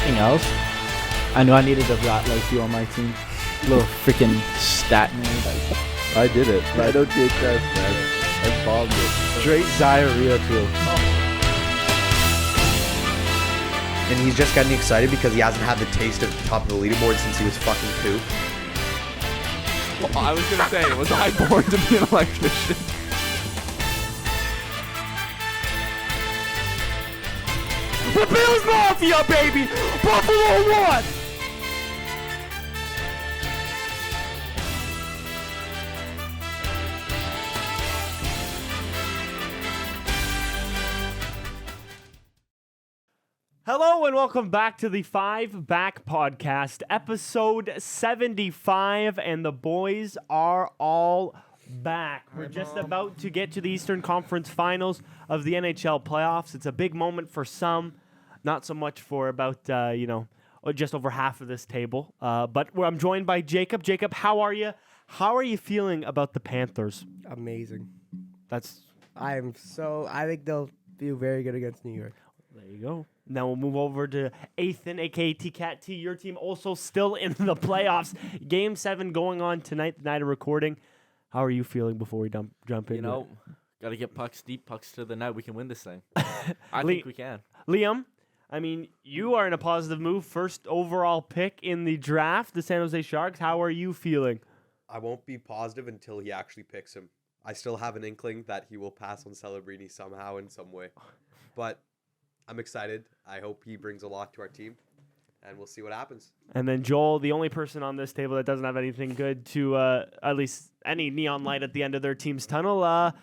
anything else, I knew I needed a rat like you on my team. Little freaking stat nerd. I did it. I don't take that, man. I bombed it. Straight diarrhea too. And he's just getting excited because he hasn't had the taste of the top of the leaderboard since he was fucking 2. Well, I was gonna say, was I born to be an electrician? The Bills Mafia, baby! Buffalo 1! Hello and welcome back to the 5 Back Podcast, episode 75, and the boys are all back. We're just about to get to the Eastern Conference Finals of the NHL playoffs. It's a big moment for some, not so much for about, just over half of this table. But I'm joined by Jacob. Jacob, how are you? How are you feeling about the Panthers? Amazing. I think they'll do very good against New York. There you go. Now we'll move over to Ethan, a.k.a. T-Cat T. Your team also still in the playoffs. Game 7 going on tonight, the night of recording. How are you feeling before we jump into it? Got to get pucks deep, pucks to the net. We can win this thing. I think we can. Liam, I mean, you are in a positive move. First overall pick in the draft, the San Jose Sharks. How are you feeling? I won't be positive until he actually picks him. I still have an inkling that he will pass on Celebrini somehow in some way. But I'm excited. I hope he brings a lot to our team, and we'll see what happens. And then Joel, the only person on this table that doesn't have anything good to, at least any neon light at the end of their team's tunnel. How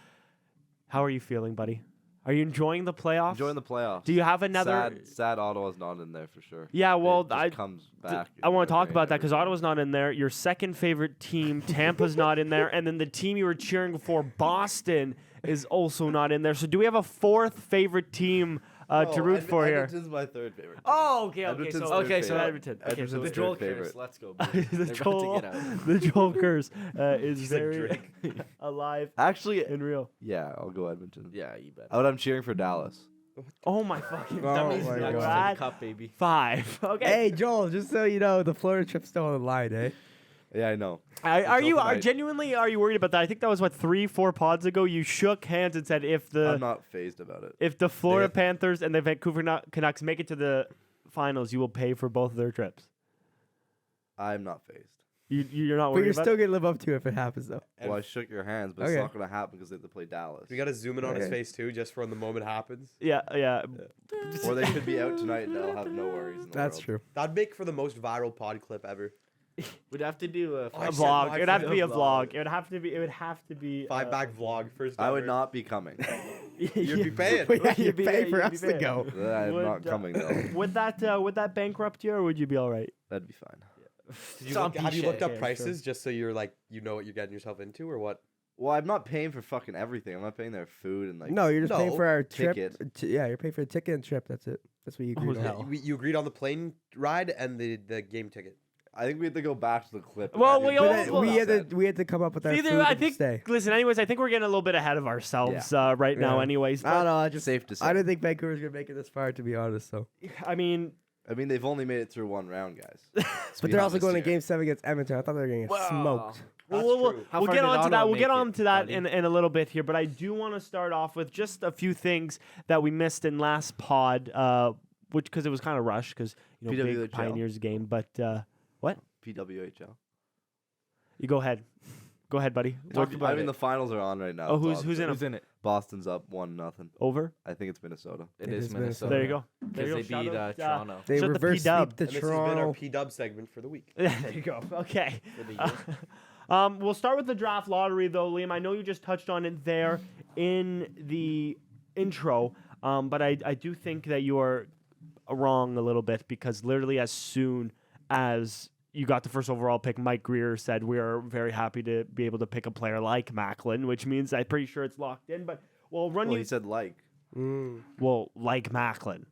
are you feeling, buddy? Are you enjoying the playoffs? Enjoying the playoffs. Do you have another? Sad Ottawa's not in there for sure. Yeah, well, it just comes back. I want to talk about that because Ottawa's not in there. Your second favorite team, Tampa's not in there, and then the team you were cheering for, Boston, is also not in there. So do we have a fourth favorite team to root for here? Edmonton's my third favorite. Oh, okay. Edmonton's So third Edmonton. Okay, Edmonton's so The third Joel favorite. curse. Let's go. the Joel curse is very alive Actually, and real. yeah, I'll go Edmonton. Yeah, you bet. But I'm cheering for Dallas. Oh my fucking Oh That means my we're God. back to the cup, baby. 5. Okay. Hey, Joel, just so you know, the Florida trip's still on the line, eh? Yeah, I know. Are you tonight. genuinely you worried about that? I think that was 3-4 pods ago. You shook hands and said I'm not phased about it. if the Florida Panthers and the Vancouver Canucks make it to the finals, you will pay for both of their trips. I'm not phased. You're not But worried you're about still it? going to live up to it if it happens, though. And Well, I shook your hands, but Okay. it's not going to happen because they have to play Dallas. we got to zoom in on his Okay. face, too, just for when the moment happens. Yeah. Or they could be out tonight and they'll have no worries in the That's world. true. That'd make for the most viral pod clip ever. We'd have to do a I A said vlog. my It would have to be a vlog. vlog. It would have to be 5 back vlog, first I would ever. not be coming. You'd be paying. But yeah, you You'd be pay there, for you'd be us to there. go. I'm Would, not coming, though. Would that bankrupt you, or would you be all right? That'd be fine. Have you looked up Yeah, prices just so you're like, you know what you're getting yourself into, or what? Well, I'm not paying for fucking everything. I'm not paying their food and like. No, you're just paying No, for our trip. ticket. Yeah, you're paying for the ticket and trip. That's it. That's what you agreed on. hell. You agreed on the plane ride and the game ticket. I think we have to go back to the clip. Well, and we do all- But what then we had said. to come up with our See, food I and think. stay. Listen, anyways, I think we're getting a little bit ahead of ourselves right now. Yeah. Anyways, I don't know. I just Safe to say. I didn't think Vancouver's gonna make it this far, to be honest. So, I mean, they've only made it through one round, guys. but they're also going to Game 7 against Edmonton. I thought they were gonna get Wow. smoked. we'll true. How we'll far get did on to that. Ottawa We'll get make on it, to that buddy? in a little bit here. But I do want to start off with just a few things that we missed in last pod, which because it was kind of rushed because big PWHL. Pioneers game. But what? PWHL. You go ahead, buddy. Talk about I mean, it. the finals are on right now. Oh, It's who's in Who's them? in it? Boston's up 1-0. Over. I think it's Minnesota. It It is is Minnesota. There you go. There Because you they go. beat Shout out, Toronto. They Shut the reverse P-dub. sweep the And this has been our Toronto. P-dub segment for the week. there you go. Okay. For the year. We'll start with the draft lottery, though, Liam. I know you just touched on it there in the intro, but I do think that you are wrong a little bit because literally as soon as you got the first overall pick, Mike Greer said we are very happy to be able to pick a player like Macklin, which means I'm pretty sure it's locked in. But we'll run Well, you. he said like. Well, like Macklin.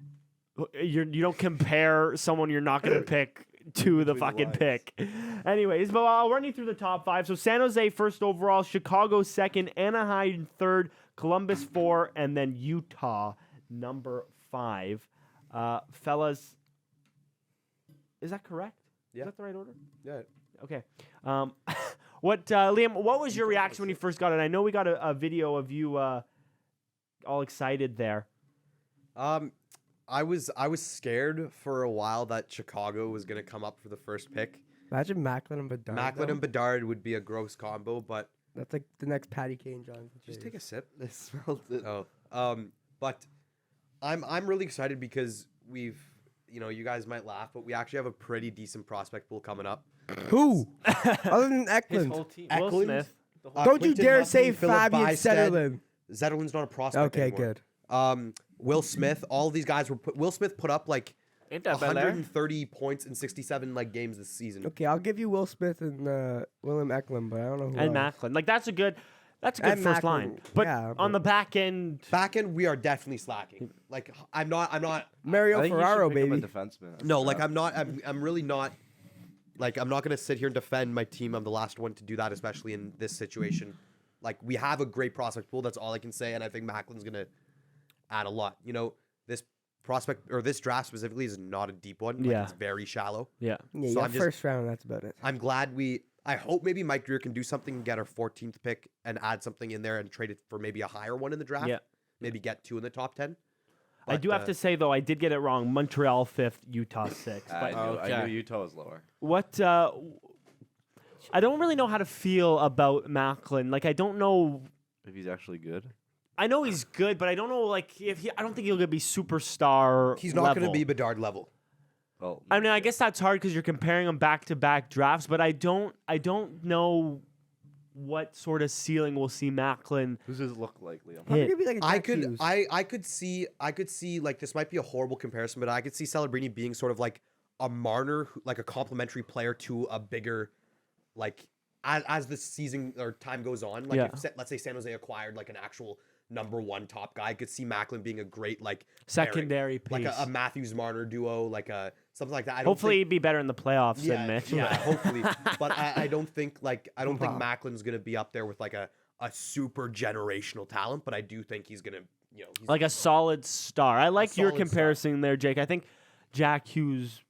You don't compare someone you're not going to pick to the Between the fucking lines. pick. Anyways, but I'll run you through the top 5. So San Jose first overall, Chicago second, Anaheim third, Columbus 4, and then Utah number 5. Fellas, Is that correct? Yeah. Is that the right order? Yeah. Okay. Liam? What was your reaction when you first got it? I know we got a video of you all excited there. I was scared for a while that Chicago was gonna come up for the first pick. Imagine Macklin and Bedard. Macklin though. and Bedard would be a gross combo, but That's like the next Patty Kane, Jonathan. just Taves. take a sip. I smelled it. But I'm really excited because we've, you guys might laugh, but we actually have a pretty decent prospect pool coming up. Who? Other than His Eklund. whole team. Will Eklund, Smith. Don't you Quinton dare Muskie, say Philip Fabian Bystead. Zetterlund. Zetterlund's not a prospect Okay, anymore. good. Will Smith, all these guys Will Smith put up like Ain't that Bel Air? 130 points in 67 games this season. Okay, I'll give you Will Smith and William Eklund, but I don't know who And else. Macklin. Like that's a good And first Macklin, line. But yeah, on but- the back end, Back end, we are definitely slacking. Like I'm not. Mario I think Ferraro, you should pick baby. up a defenseman. No, like I'm not. I'm really not. Like I'm not gonna sit here and defend my team. I'm the last one to do that, especially in this situation. Like we have a great prospect pool. That's all I can say, and I think Macklin's gonna add a lot. This prospect or this draft specifically is not a deep one. Like, Yeah. it's very shallow. yeah. Yeah, So yeah, I'm just- first round, that's about it. I'm glad I hope maybe Mike Greer can do something and get our 14th pick and add something in there and trade it for maybe a higher one in the draft. Yeah. Maybe get 2 in the top 10. I do have to say though, I did get it wrong. Montreal 5th, Utah 6th. I But knew, I okay. knew Utah was lower. what? I don't really know how to feel about Macklin. Like I don't know. If he's actually good. I know he's good, but I don't know. Like if he, I don't think he'll be superstar. He's not going to level. be Bedard level. Well, I mean, I guess that's hard because you're comparing them back-to-back drafts, but I don't know what sort of ceiling we'll see Macklin. who's his look like, Liam? Probably hit. gonna be like a I Jack could Hughes. I could see like this might be a horrible comparison, but I could see Celebrini being sort of like a Marner, like a complementary player to a bigger, like as the season or time goes on. Like Yeah. if, let's say San Jose acquired like an actual number 1 top guy, I could see Macklin being a great like Secondary pairing. piece. like a Matthews Marner duo, like a something like that. I don't Hopefully, think, he'd be better in the playoffs than Mitch. yeah, hopefully. But I don't think think Wow. Macklin's gonna be up there with like a super generational talent, but I do think he's gonna he's Like a solid star. I like your solid star. comparison there, Jake. I think Jack Hughes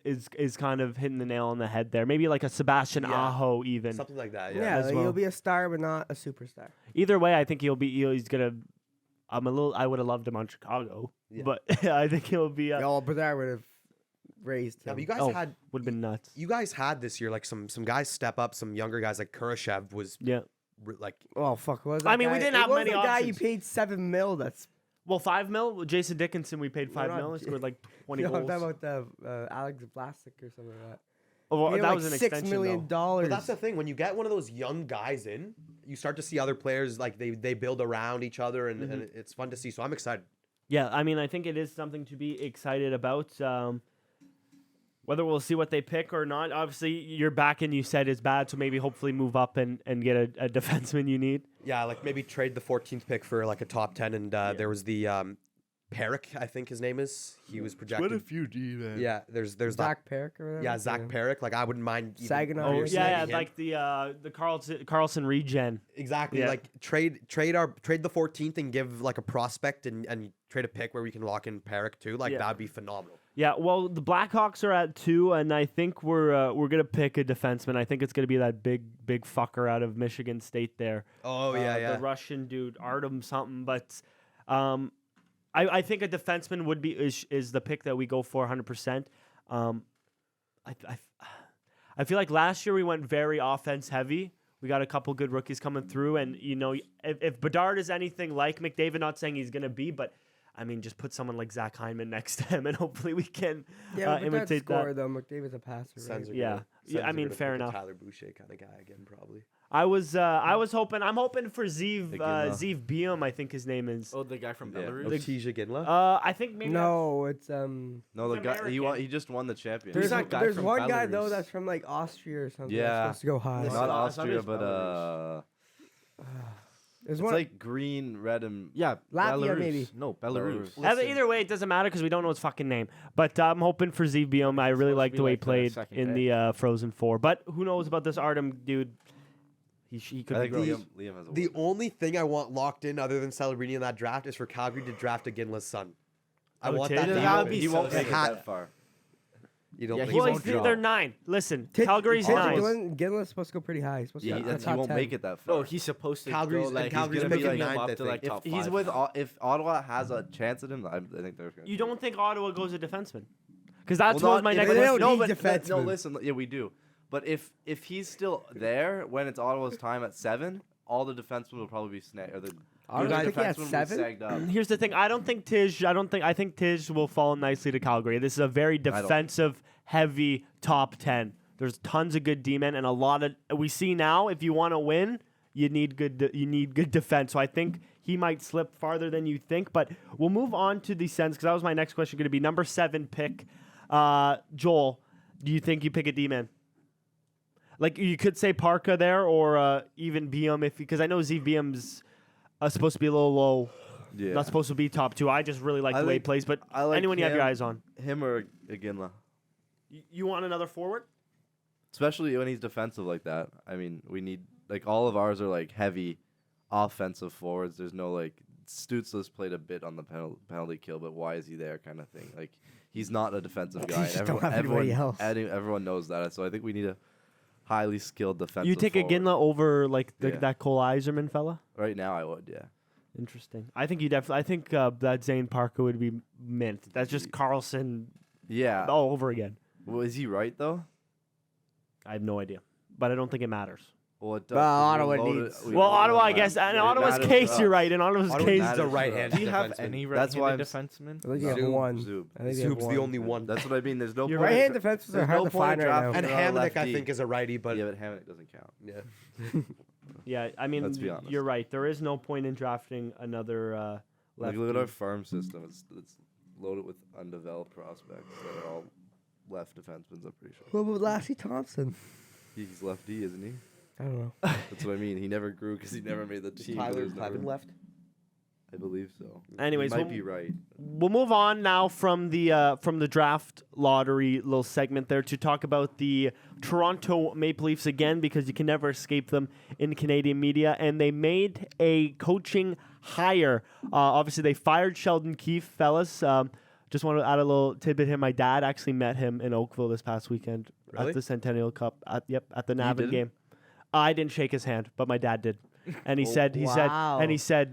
is kind of hitting the nail on the head there. Maybe like a Sebastian Yeah. Aho even. something like that. yeah, as like, well. he'll be a star, but not a superstar. Either way, I think he's gonna. I would have loved him on Chicago, Yeah. but I think he'll be. Yeah, well, but that would have raised Yeah, him. but you guys Oh, had would have been nuts. you guys had this year like some guys step up, some younger guys like Kurashev was Yeah. like Oh fuck! What was I that mean, we guy? didn't have What was many the guy you options. paid $7 million. That's Well, $5 million. Jason Dickinson, we paid $5 not million. He scored like 20 I'm goals. talking about the Alex Vlasic or something like that. Oh, well, Paid that like was an $6 extension, million. though. but that's the thing when you get one of those young guys in, you start to see other players like they build around each other and it's fun to see. So I'm excited. Yeah, I mean, I think it is something to be excited about. Whether we'll see what they pick or not. Obviously, your back end you said is bad, so maybe hopefully move up and get a defenseman you need. Yeah, like maybe trade the 14th pick for like a top 10 and there was the Perrick, I think his name is. He was projected. few D, man. Yeah, there's that. Zach Perrick or whatever. Yeah, Zach Perrick. Like I wouldn't mind. even- Saginaw. Oh, You're yeah, him. like the Carlson regen. Exactly. Yeah. Like trade the 14th and give like a prospect and trade a pick where we can lock in Perrick too. Like Yeah. that'd be phenomenal. Yeah, well, the Blackhawks are at 2, and I think we're gonna pick a defenseman. I think it's gonna be that big fucker out of Michigan State there. Oh The Russian dude, Artem something. But I think a defenseman would be is the pick that we go for 100%. I feel like last year we went very offense heavy. We got a couple good rookies coming through, and if Bedard is anything like McDavid, not saying he's gonna be, but I mean, just put someone like Zach Hyman next to him, and hopefully we can Yeah, but that imitate score that. though. McDavid's a passer. Right? Yeah. Yeah, I mean, fair enough. Tyler Boucher kind of guy again, probably. I was hoping. I'm hoping for Zeev Iginla. Zeev Biom. I think his name is. Oh, the guy from Yeah. Belarus. Otija Ginla. I think maybe. No, it's No, the He's guy American. he just won the championship. There's, that guy there's from one guy though Belarus. that's from like Austria or something. Yeah. That's supposed to go high. Listen, Not I thought it Austria, was but There's it's one. like green, red, and Yeah, Latvia, Belarus. maybe. No, Belarus. Either way, it doesn't matter because we don't know his fucking name. But I'm hoping for Zeev Biom. I really supposed to like be the way he like the played second in pick. the Frozen Four. But who knows about this Artem dude? He could I be think great. Liam has a The word. only thing I want locked in other than Celebrini in that draft is for Calgary to draft a Ginla's son. I Oh, want Taylor? that to That would happen. be He so won't sick. make it that far. You don't Yeah, think he Well, won't they're draw. 9. Listen, Tit- Calgary's Tit- 9. Ginla's supposed to go pretty high. He's supposed Yeah, to he, be he top won't 10. make it that No, far. he's supposed to Calgary's- go and like Calgary's he's gonna be picking like ninth, up I to like think. top If he's 5. with if Ottawa has a chance at him, I think they're gonna. You don't think Ottawa goes a defenseman? Because that's Well, what was my not- next if- They question. don't no, need but no, defensemen. listen, yeah, we do. But if he's still there when it's Ottawa's time at 7, all the defensemen will probably be snagged. Or the Ottawa's good picking at defensemen will be 7? sagged up. Here's the thing. I think Tej will fall nicely to Calgary. This is a very don't. defensive heavy top 10. There's tons of good D-men and a lot of we see now if you want to win, you need good defense. So I think he might slip farther than you think, but we'll move on to the Sens because that was my next question going to be number 7 pick. Joel, do you think you pick a D-man? Like you could say Parka there or even Biam because I know Zeev Biam's supposed to be a little low. Yeah. Not supposed to be top 2. I just really like the way he think- plays, but I like anyone you have your him. eyes on. Him or Iginla. You want another forward? Especially when he's defensive like that. I mean, we need like all of ours are like heavy offensive forwards. There's no like Stützle's played a bit on the penalty kill, but why is he there kind of thing. Like he's not a defensive guy. just don't have anybody else. Everyone knows that. So I think we need a highly skilled defensive You take a forward. Ginla over like Yeah. that Cole Eiserman fella? Right now I would, yeah. Interesting. I think you definitely. I think that Zane Parker would be mint. That's just Carlson Yeah. all over again. Well, is he right though? I have no idea, but I don't think it matters. Well, it does. Well, 'cause Ottawa we're loaded- needs- we Well, loaded Ottawa, on I guess. that. In It Ottawa's matters case, to you're us. right. In Ottawa's Ottawa case, matters a to right-hand us. Do you have defenseman. any That's why right-handed I'm defensemen? I think you have Zub. one. Zub. I think you have Zoob's the one. only one. That's what I mean. There's no You're point in Right-hand dra- defenses are there's hard no to point in find right now. drafting And a Hamonic, I lefty. think, is a righty, but Yeah, but Hamonic doesn't count. yeah. yeah. I mean, Let's be honest. you're right. There is no point in drafting another Like lefty. look at our farm system. It's loaded with undeveloped prospects that are all left defensemen. I'm pretty sure. What about Lassie Thompson? He's lefty, isn't he? I don't know. That's what I mean. He never grew because he never made the team. but Tyler there's never- Clevin left. I believe so. Anyways, he might we'll- be right. We'll move on now from the draft lottery little segment there to talk about the Toronto Maple Leafs again because you can never escape them in Canadian media. And they made a coaching hire. Obviously, they fired Sheldon Keefe, fellas. Just want to add a little tidbit here. My dad actually met him in Oakville this past weekend Really? at the Centennial Cup. At the Navin didn't? game. I didn't shake his hand, but my dad did. And he said, wow.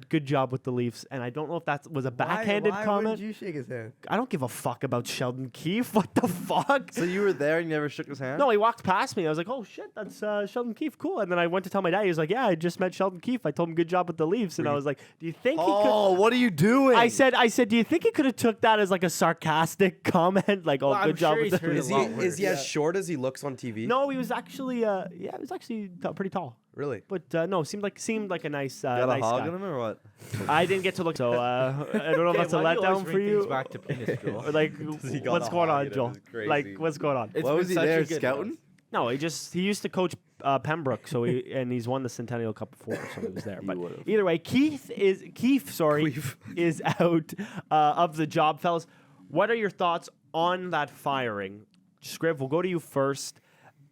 good job with the Leafs. And I don't know if that was a backhanded why comment. Why would you shake his hand? I don't give a fuck about Sheldon Keefe. What the fuck? So you were there and you never shook his hand? No, he walked past me. I was like, oh shit, that's Sheldon Keefe. Cool. And then I went to tell my dad. He was like, yeah, I just met Sheldon Keefe. I told him good job with the Leafs. And I was like, do you think he could? Oh, what are you doing? I said, do you think he could have took that as like a sarcastic comment? Like, oh, Well, good I'm job sure with he's the heard Is a he lot is he worse. as short as he looks on TV? No, he was actually, he was actually pretty tall. Really? But no, seemed like a nice, Got a nice hog guy. in him or what? I didn't get to look, so I don't know if that's a why do you always letdown for bring you. things back to penis, Joel? Or like, he got what's a going hog on, in him. Joel? It's crazy. Like, what's going on? It's Why been was he such a there good scouting? No, he used to coach Pembroke, so and he's won the Centennial Cup before, so he was there. He But would've. either way, Keith is out of the job, fellas. What are your thoughts on that firing? Scriv, we'll go to you first.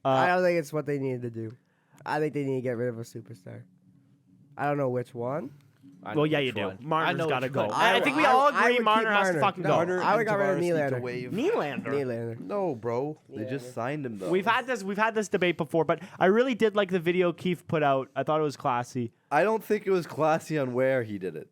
I don't think it's what they needed to do. I think they need to get rid of a superstar. I don't know which one. I Well, know yeah, you which do. one. I Marner's know got to which go. one. I think we all I agree would Marner keep has to Marner. fucking No, go. Marner I would and got rid of Tavares need to Nylander. waive. Nylander. Nylander. No, bro. They just signed him though. We've had this debate before, but I really did like the video Keith put out. I thought it was classy. I don't think it was classy on where he did it.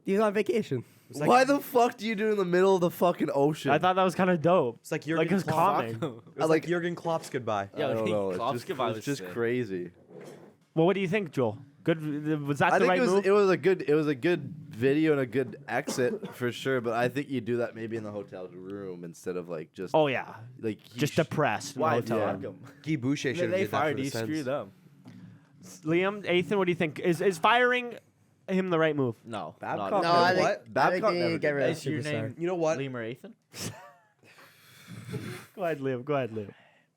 He's on vacation. It's like, Why the fuck do you do it in the middle of the fucking ocean? I thought that was kind of dope. It's like Like Jurgen his Klopp. calming. It's like Jurgen Klopp's goodbye. I Yeah, don't know. Klopp's It's goodbye just, was it's just sick. crazy. Well, what do you think, Joel? Good. Was that I the think right it was move? it was a good video and a good exit for sure. But I think you do that maybe in the hotel room instead of like just Oh yeah, like he just depressed. in the Why? hotel Yeah. room. Guy Boucher should have They did that fired. for He the Sens. screwed up. Liam, Ethan, what do you think? Is firing him the right move? No. Babcock not No, at all. I think, what? I think Babcock they need never to get did rid of Is your superstar. name You know what? Liam or Ethan? Go ahead, Liam.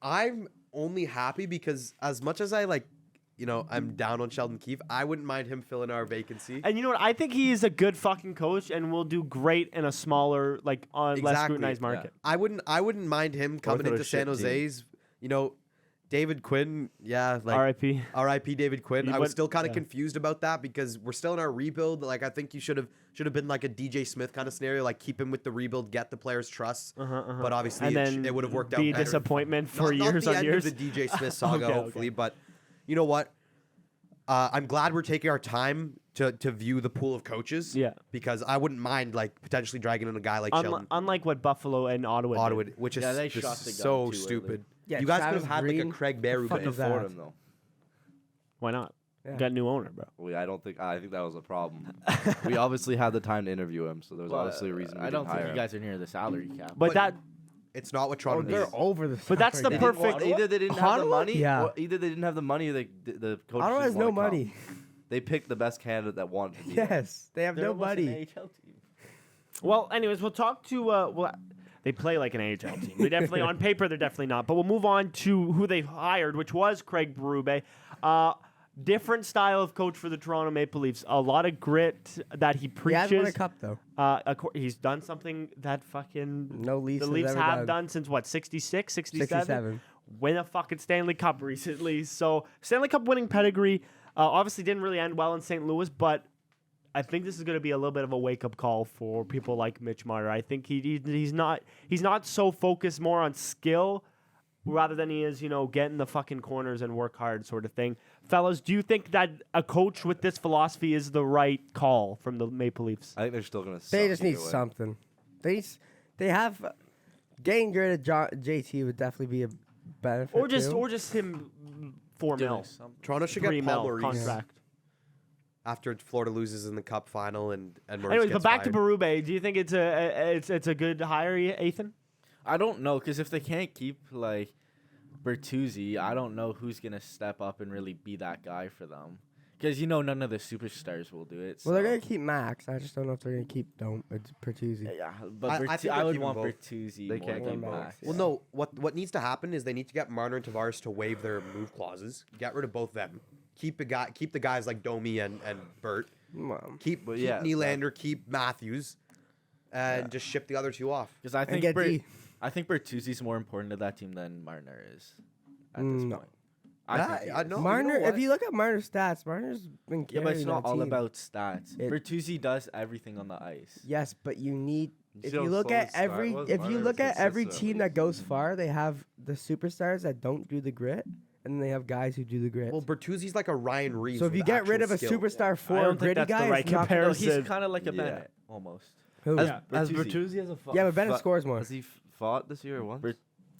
I'm only happy because as much as I like, I'm down on Sheldon Keefe, I wouldn't mind him filling our vacancy. And you know what? I think he is a good fucking coach and will do great in a smaller, like on less Exactly. scrutinized market. I wouldn't mind him coming they're a into San shit team. Jose's. David Quinn, yeah, like R.I.P. R.I.P. David Quinn. I was But- still kind of yeah. confused about that because we're still in our rebuild. Like I think you should have been like a DJ Smith kind of scenario, like keep him with the rebuild, get the players' trust. But obviously, And then it would have worked out be a better. disappointment for not years the on end years. of the DJ Smith saga, Okay, hopefully. But you know what? I'm glad we're taking our time to view the pool of coaches. Yeah. Because I wouldn't mind like potentially dragging in a guy like Sheldon. Unlike what Buffalo and Ottawa, Ottawa, did. which is Yeah, they just shot the gun so too early. stupid. Yeah, you guys Travis could have had like Green, a Craig fuck Berube. is that? Fordham though. Why not? Yeah. Got a new owner, bro. I think that was a problem. We obviously had the time to interview him, so there was obviously a reason we I didn't don't think hire you him. guys are near the salary cap. But But- that It's not what Oh, Toronto they're needs. over the. But that's the salary They didn't perfect- want- either they didn't have the Ottawa? money, Yeah. or either they didn't have the money, or the coach. Ottawa has didn't no wanna come. money. They picked the best candidate that wanted to be there. Yes, they have They're no almost an money. AHL team. Well, anyways, we'll talk to. They play like an AHL team. They definitely, on paper, they're definitely not. But we'll move on to who they hired, which was Craig Berube. Different style of coach for the Toronto Maple Leafs. A lot of grit that he He preaches. hasn't won a cup though. He's done something that fucking No Leafs. the has Leafs ever have done since what, 66, 67? 67. Win a fucking Stanley Cup recently. So Stanley Cup winning pedigree obviously didn't really end well in St. Louis, but I think this is going to be a little bit of a wake up call for people like Mitch Marner. I think he's not so focused more on skill rather than he is, get in the fucking corners and work hard sort of thing. Fellas, do you think that a coach with this philosophy is the right call from the Maple Leafs? I think they're still gonna. They suck just need either way. something. They have getting rid of JT would definitely be a benefit. Or just too. him 4 Doing mil, something. Toronto should 3 get Paul mil Maurice contract. after Florida loses in the Cup final and Maurice Anyways, but gets back fired. to Berube. Do you think it's a good hire, Ethan? I don't know, because if they can't keep like Bertuzzi, I don't know who's gonna step up and really be that guy for them. Because none of the superstars will do it. Well, they're so- gonna keep Max. I just don't know if they're gonna keep Pertuzzi. Yeah, but I think I they'll would keep 'em want both. Bertuzzi. They more can't than keep both. Max. Well, no. What needs to happen is they need to get Marner and Tavares to waive their move clauses. Get rid of both of them. Keep the guys like Domi and Bert. Keep But yeah, Nylander. Keep Matthews, and just ship the other two off. Because I And think get D. I think Bertuzzi's more important to that team than Marner is at this No. point. I think he is. know. Marner, you know if what? you look at Marner's stats, Marner's been Yeah, carrying but it's not that all team. about stats. It- Bertuzzi does everything on the ice. Yes, but you need. If see you how look slow at his start every, was? if Marner you was look at every consistent. team that goes far, they have the superstars that don't do the grit, and then they have guys who do the grit. Well, Bertuzzi's like a Ryan Reeves. So if with you get rid of a actual skill. superstar I for don't a think gritty that's the guy, right it's not gonna- No, comparison. he's kind of like a Yeah. Bennett almost. Who? As Bertuzzi. Bertuzzi has a Yeah, but Bennett fought- scores more. Has he fought this year once?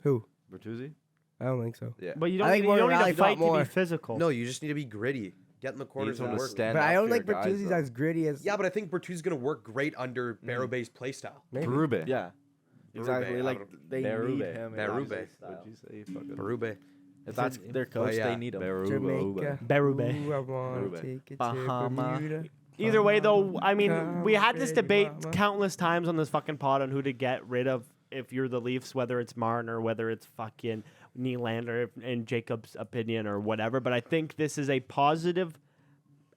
Who? Bertuzzi? I don't think so. Yeah. But you I don't think need, you Morgan don't need Valley to fight fought to more. be physical. No, you just need to be gritty. Get in the corners someone and to work. stand But up I don't for think your guys, Bertuzzi's though. as gritty as. Yeah, but I think Bertuzzi's gonna work great under Berube's play style. Maybe. Berube. Yeah, exactly. I Like don't- they Berube. need him. in that Berube. style. What'd you say? Fucking Berube. If that's their coach, yeah, they need him. Jamaica. Berube. Ooh, I wanna Berube. take it Bahama. to Bermuda. Either way, though, I mean, we had this Baby debate mama. countless times on this fucking pod on who to get rid of if you're the Leafs, whether it's Marner, whether it's fucking Nylander, in Jacob's opinion, or whatever. But I think this is a positive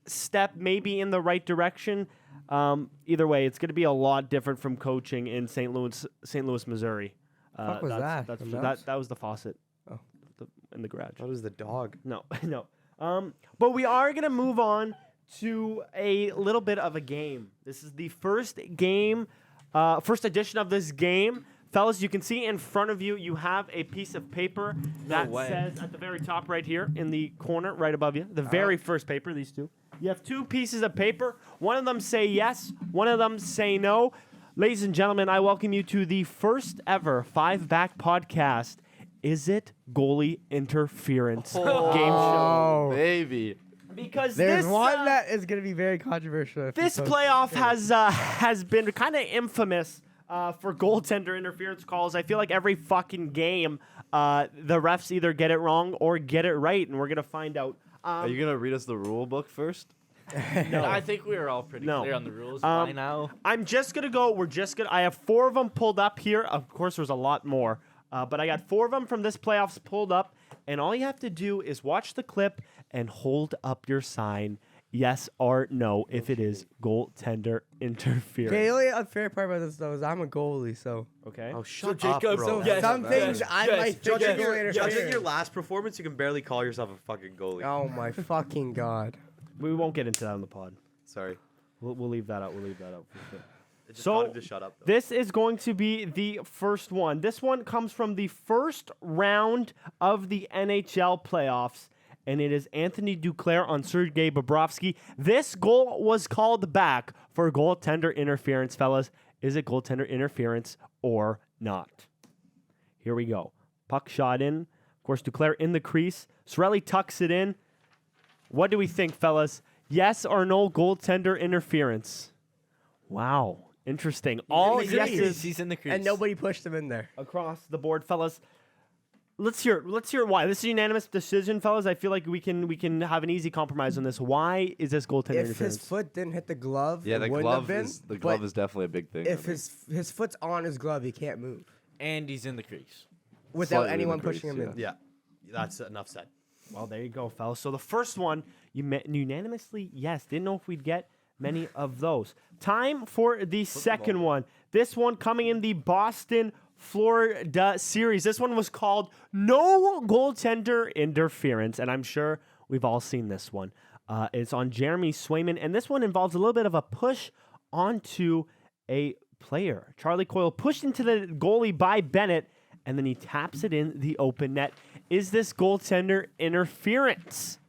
step, maybe in the right direction. Either way, it's going to be a lot different from coaching in St. Louis, Missouri. Fuck was that? That's, A that, mouse? that was the faucet. Oh. In the garage. That was the dog. No, no. But we are gonna move on to a little bit of a game. This is the first game, first edition of this game. Fellas, you can see in front of you, you have a piece of paper that way. says at the very top right here in the corner, right above you, the very first paper, these two. You have two pieces of paper. One of them say yes, one of them say no. Ladies and gentlemen, I welcome you to the first ever Five Back podcast. Is it goalie interference game show? Oh, Baby. Because there's this, one that is gonna be very controversial. if you this post playoff it. has been kind of infamous for goaltender interference calls. I feel like every fucking game, the refs either get it wrong or get it right, and we're gonna find out. Are you gonna read us the rule book first? No, I think we were all pretty No. clear on the rules by now. I'm just gonna go. I have 4 of them pulled up here. Of course, there's a lot more, but I got 4 of them from this playoffs pulled up, and all you have to do is watch the clip and hold up your sign yes or no if it is goaltender interference. Okay, the only unfair part about this though is I'm a goalie, so Okay. Oh, shut Jacob, up, bro. so some things I might think Judging are your, goalie judging your interference. last performance, you can barely call yourself a fucking goalie. Oh my fucking god! We won't get into that on the pod. Sorry. We'll leave that out. We'll leave that out for sure. I just So, wanted to shut up, though. This is going to be the first one. This one comes from the first round of the NHL playoffs, and it is Anthony Duclair on Sergei Bobrovsky. This goal was called back for goaltender interference, fellas. Is it goaltender interference or not? Here we go. Puck shot in. Of course, Duclair in the crease. Sorelli tucks it in. What do we think, fellas? Yes or no goaltender interference? Wow. Interesting. All He's in the crease. yeses He's in the crease. And nobody pushed him in there. across the board, fellas. Let's hear why. This is a unanimous decision, fellas. I feel like we can have an easy compromise on this. Why is this goaltender If interference? his foot didn't hit the glove, Yeah, it the wouldn't glove have been. is the glove but is definitely a big thing. I if think. his foot's on his glove, he can't move And he's in the crease. without Slightly in the anyone crease, pushing him in. Yeah, that's enough said. Well, there you go, fellas. So the first one, unanimously, yes. Didn't know if we'd get many of those. Time for the second one. This one coming in the Boston, Florida series. This one was called No Goaltender Interference, and I'm sure we've all seen this one. It's on Jeremy Swayman, and this one involves a little bit of a push onto a player. Charlie Coyle pushed into the goalie by Bennett, and then he taps it in the open net. Is this goaltender interference?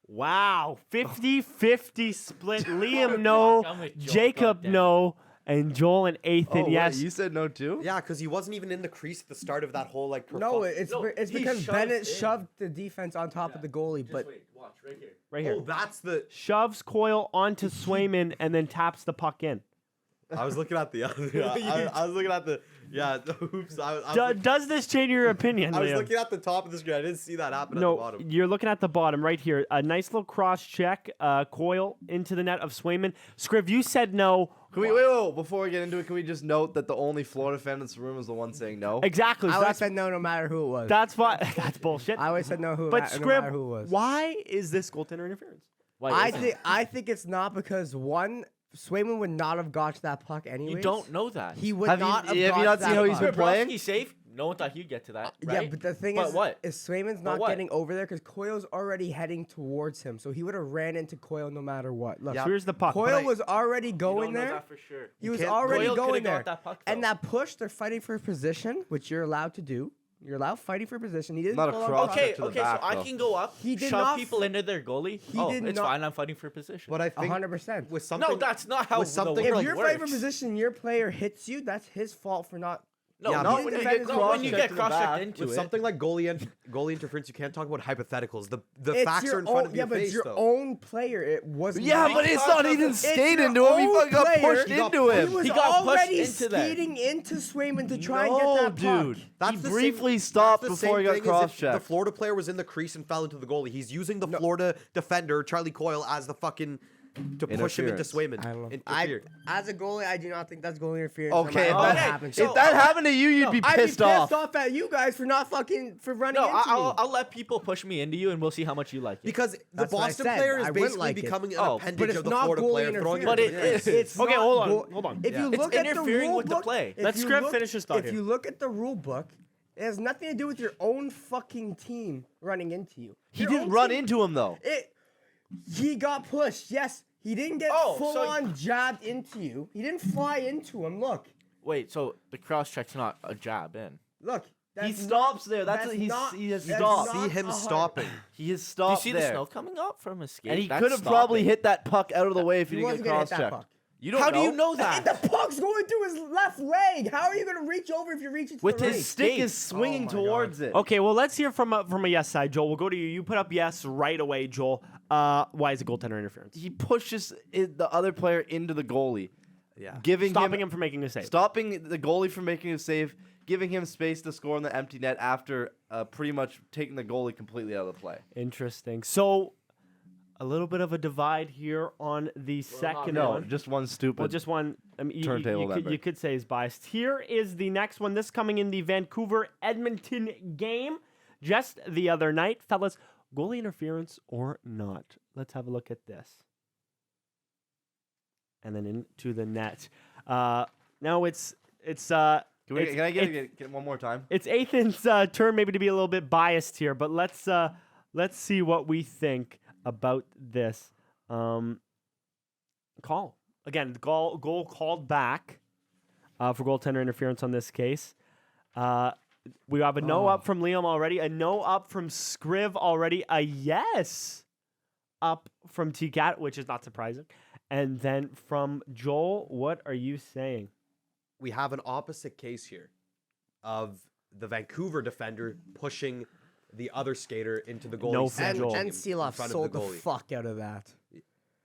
Wow. 50-50 split. Liam, no. I'm with Joel, Jacob, goddamn. no. And Joel and Ethan, Oh, wait, yes. you said no too? Yeah, because he wasn't even in the crease at the start of that whole like. No, it's No, it's he because shoved Bennett in. shoved the defense on top of the goalie, but wait, watch right here. Right here. Oh, that's the. Shoves Coyle onto Swayman and then taps the puck in. I was looking at the other. I was looking at the. Yeah. Oops. Does this change your opinion, I was Liam? looking at the top of the screen. I didn't see that happen at the No, bottom. you're looking at the bottom right here. A nice little cross check. Coyle into the net of Swayman. Scriv, you said no. Can we wait, before we get into it, can we just note that the only Florida fan in this room is the one saying no? Exactly. I So always that's said no matter who it was. that's why. That's bullshit. I always said no But no matter Scrib, who it was. why is this goaltender interference? Why I think it's not because one, Swayman would not have got to that puck anyways. You don't know that. He would Have you- not have have you got not to seen that how he's puck. been playing? Bobrovsky's safe. No one thought he'd get to that. Yeah, Right? but the thing But is, what? Swayman's But not what? getting over there because Coyle's already heading towards him, so he would have ran into Coyle no matter what. Look, So here's the puck. Coyle was already You going don't know there. that for sure. He was can't- already Coyle coulda going got there. that puck, And though. that push, they're fighting for position, which you're allowed to do. You're allowed fighting for position. He didn't. Not a full on cross cross- check Okay, to the okay, back, so I though. can go up, He did shove not people into their goalie. Oh, did it's not- fine. I'm fighting for position. But I think 100%. with something. No, that's not how with the something- world If you're works. fighting for position, your player hits you. That's his fault for not. No, Yeah, not but when he you didn't get defend no, his when you cross-check get to the cross-checked back. into with it. something like goalie interference, you can't talk about hypotheticals. The It's facts your are in front own, of yeah, your but face, it's your though. own player. It wasn't. Yeah, that. but it's not. He didn't It's skate your into him. He own fucking got player. pushed He got- into He him. was He got pushed already into that. skating into Swayman to try and No, get that puck. dude. That's He the briefly same, stopped that's the before same he got thing as if cross-checked. The Florida player was in the crease and fell into the goalie. He's using the Florida defender, Charlie Coyle, as the fucking to push him into Interference. Swayman. I don't know. Interfered. As a goalie, I do not think that's goalie interference. Okay, no matter if what that- happens. so- if that happened to you, you'd be I'd be pissed off. at you guys for not fucking for running No, into me. I'll let people push me into you, and we'll see how much you like it. Because the That's what I Boston said. player I is wouldn't basically like it. becoming an Oh, appendage but it's of the not Florida goalie player throwing interference. But it is. It's Okay, not hold on, goal- hold on. If you It's look at the interfering rule with the book, play. if Let you Scrib look- finish his thought If here. you look at the rule book, it has nothing to do with your own fucking team running into you. He Your didn't own run team- into him though. He got pushed. Yes, he didn't get Oh, full so- on jabbed into you. He didn't fly into him. Look, Wait, so the cross check's not a jab in. look. He that's stops there. not- He has that's stopped. not See him a hard- stopping. He has Do you stopped see there. the snow coming up from his skate? And he That's could have probably stopping. hit that puck out of the way if he, He didn't wasn't get gonna hit that cross-checked. puck. You don't How know. do you know And that? the puck's going through his left leg. How are you gonna reach over if you're reaching to With the his right? stick skate. is swinging Oh my towards it. Okay, well, let's hear from a yes side, Joel. We'll go to you. You put up yes right away, Joel. Why is it goaltender interference? He pushes the other player into the goalie, Yeah. giving Stopping him from making a save. stopping the goalie from making a save, giving him space to score in the empty net after pretty much taking the goalie completely out of the play. Interesting. So, a little bit of a divide here on the second No, one. just one stupid. Well, just one. I mean, turntable you member. could say is biased. Here is the next one. This coming in the Vancouver Edmonton game just the other night, fellas. Goalie interference or not? let's have a look at this. And then into the net. Now it's Can it's- I get it's- it one more time? It's Ethan's turn maybe to be a little bit biased here, but let's see what we think about this. Call. Again, goal called back for goaltender interference on this case. We have a no up from Liam already, a no up from Scriv already, a yes up from T-Cat, which is not surprising. And then from Joel, what are you saying? We have an opposite case here of the Vancouver defender pushing the other skater into the goalie. No from And, Joel. sandwiching and him in Seeloff front of sold the goalie. fuck out of that.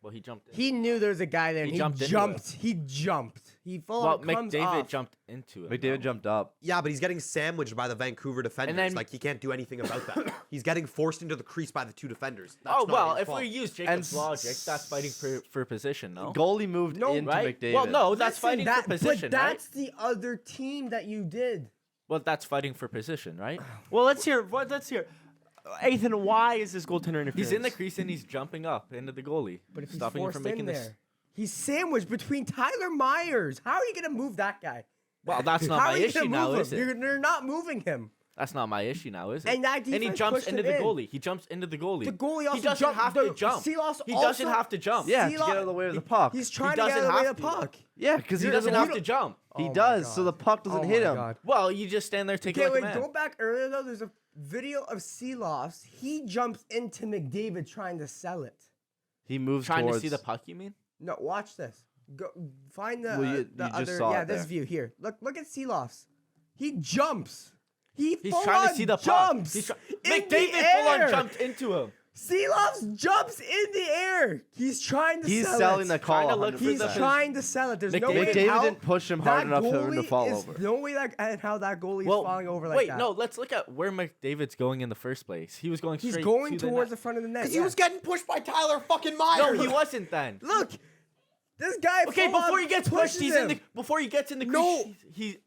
Well, he jumped in. He knew there was a guy there, and He he jumped into jumped. He jumped. He full Well, on comes McDavid off. jumped into it. McDavid though. jumped up. Yeah, but he's getting sandwiched by the Vancouver defenders. then- Like, he can't do anything about that. He's getting forced into the crease by the two defenders. That's Oh, not well, his if fault. we use And Jacob's logic, that's fighting for position, no? Goalie moved No, into Right? McDavid. Well, no, that's Listen, fighting that- for position, But right? that's the other team that you did. Well, that's fighting for position, right? Well, let's hear. Let's hear. Ethan, why is this goaltender interference? He's in the crease and he's jumping up into the goalie, But if he's stopping him forced from making in this. there, he's sandwiched between Tyler Myers. How are you gonna move that guy? Well, that's not How my are you issue gonna now, move is him? it? You're not moving him. That's not my issue now, is it? And that he defense jumps pushed into him the in. goalie. He jumps into the goalie. The goalie also he doesn't jumped. have to jump. Sealoff's He doesn't also- have to jump. Yeah, to Sealoff- get out of the way of the puck. He's trying to doesn't get out of the way have of the to, though. puck. Yeah, because he He doesn't doesn't have have to jump. He Oh my does, so God. the puck doesn't Oh hit my him. God. Well, you just stand there, take it Okay, like wait, a man. go back earlier though. There's a video of Sealoff's. He jumps into McDavid trying to sell it. He moves Trying towards. to see the puck, you mean? No, watch this. Go find the, Well, you the just other. saw Yeah, it this there. view here. Look at Sealoff's. He jumps. He's trying to see the puck. jumps. He's in McDavid the full on air. jumped into him. Sealoff's jumps in the air. He's trying to He's sell selling it. the call. Trying to look for He's 100%. trying to sell it. There's no way in McDavid hell didn't push him hard that enough for him to goalie fall is- over. No way that and how that goalie is falling over like wait, that. no, let's look at where McDavid's going in the first place. He was going He's straight going to towards the the front of the net. Because he was getting pushed by Tyler fucking Myers. No, he wasn't then. Look, this guy. Okay, full before on he gets pushed, pushes he's him. in the before he gets in the crease.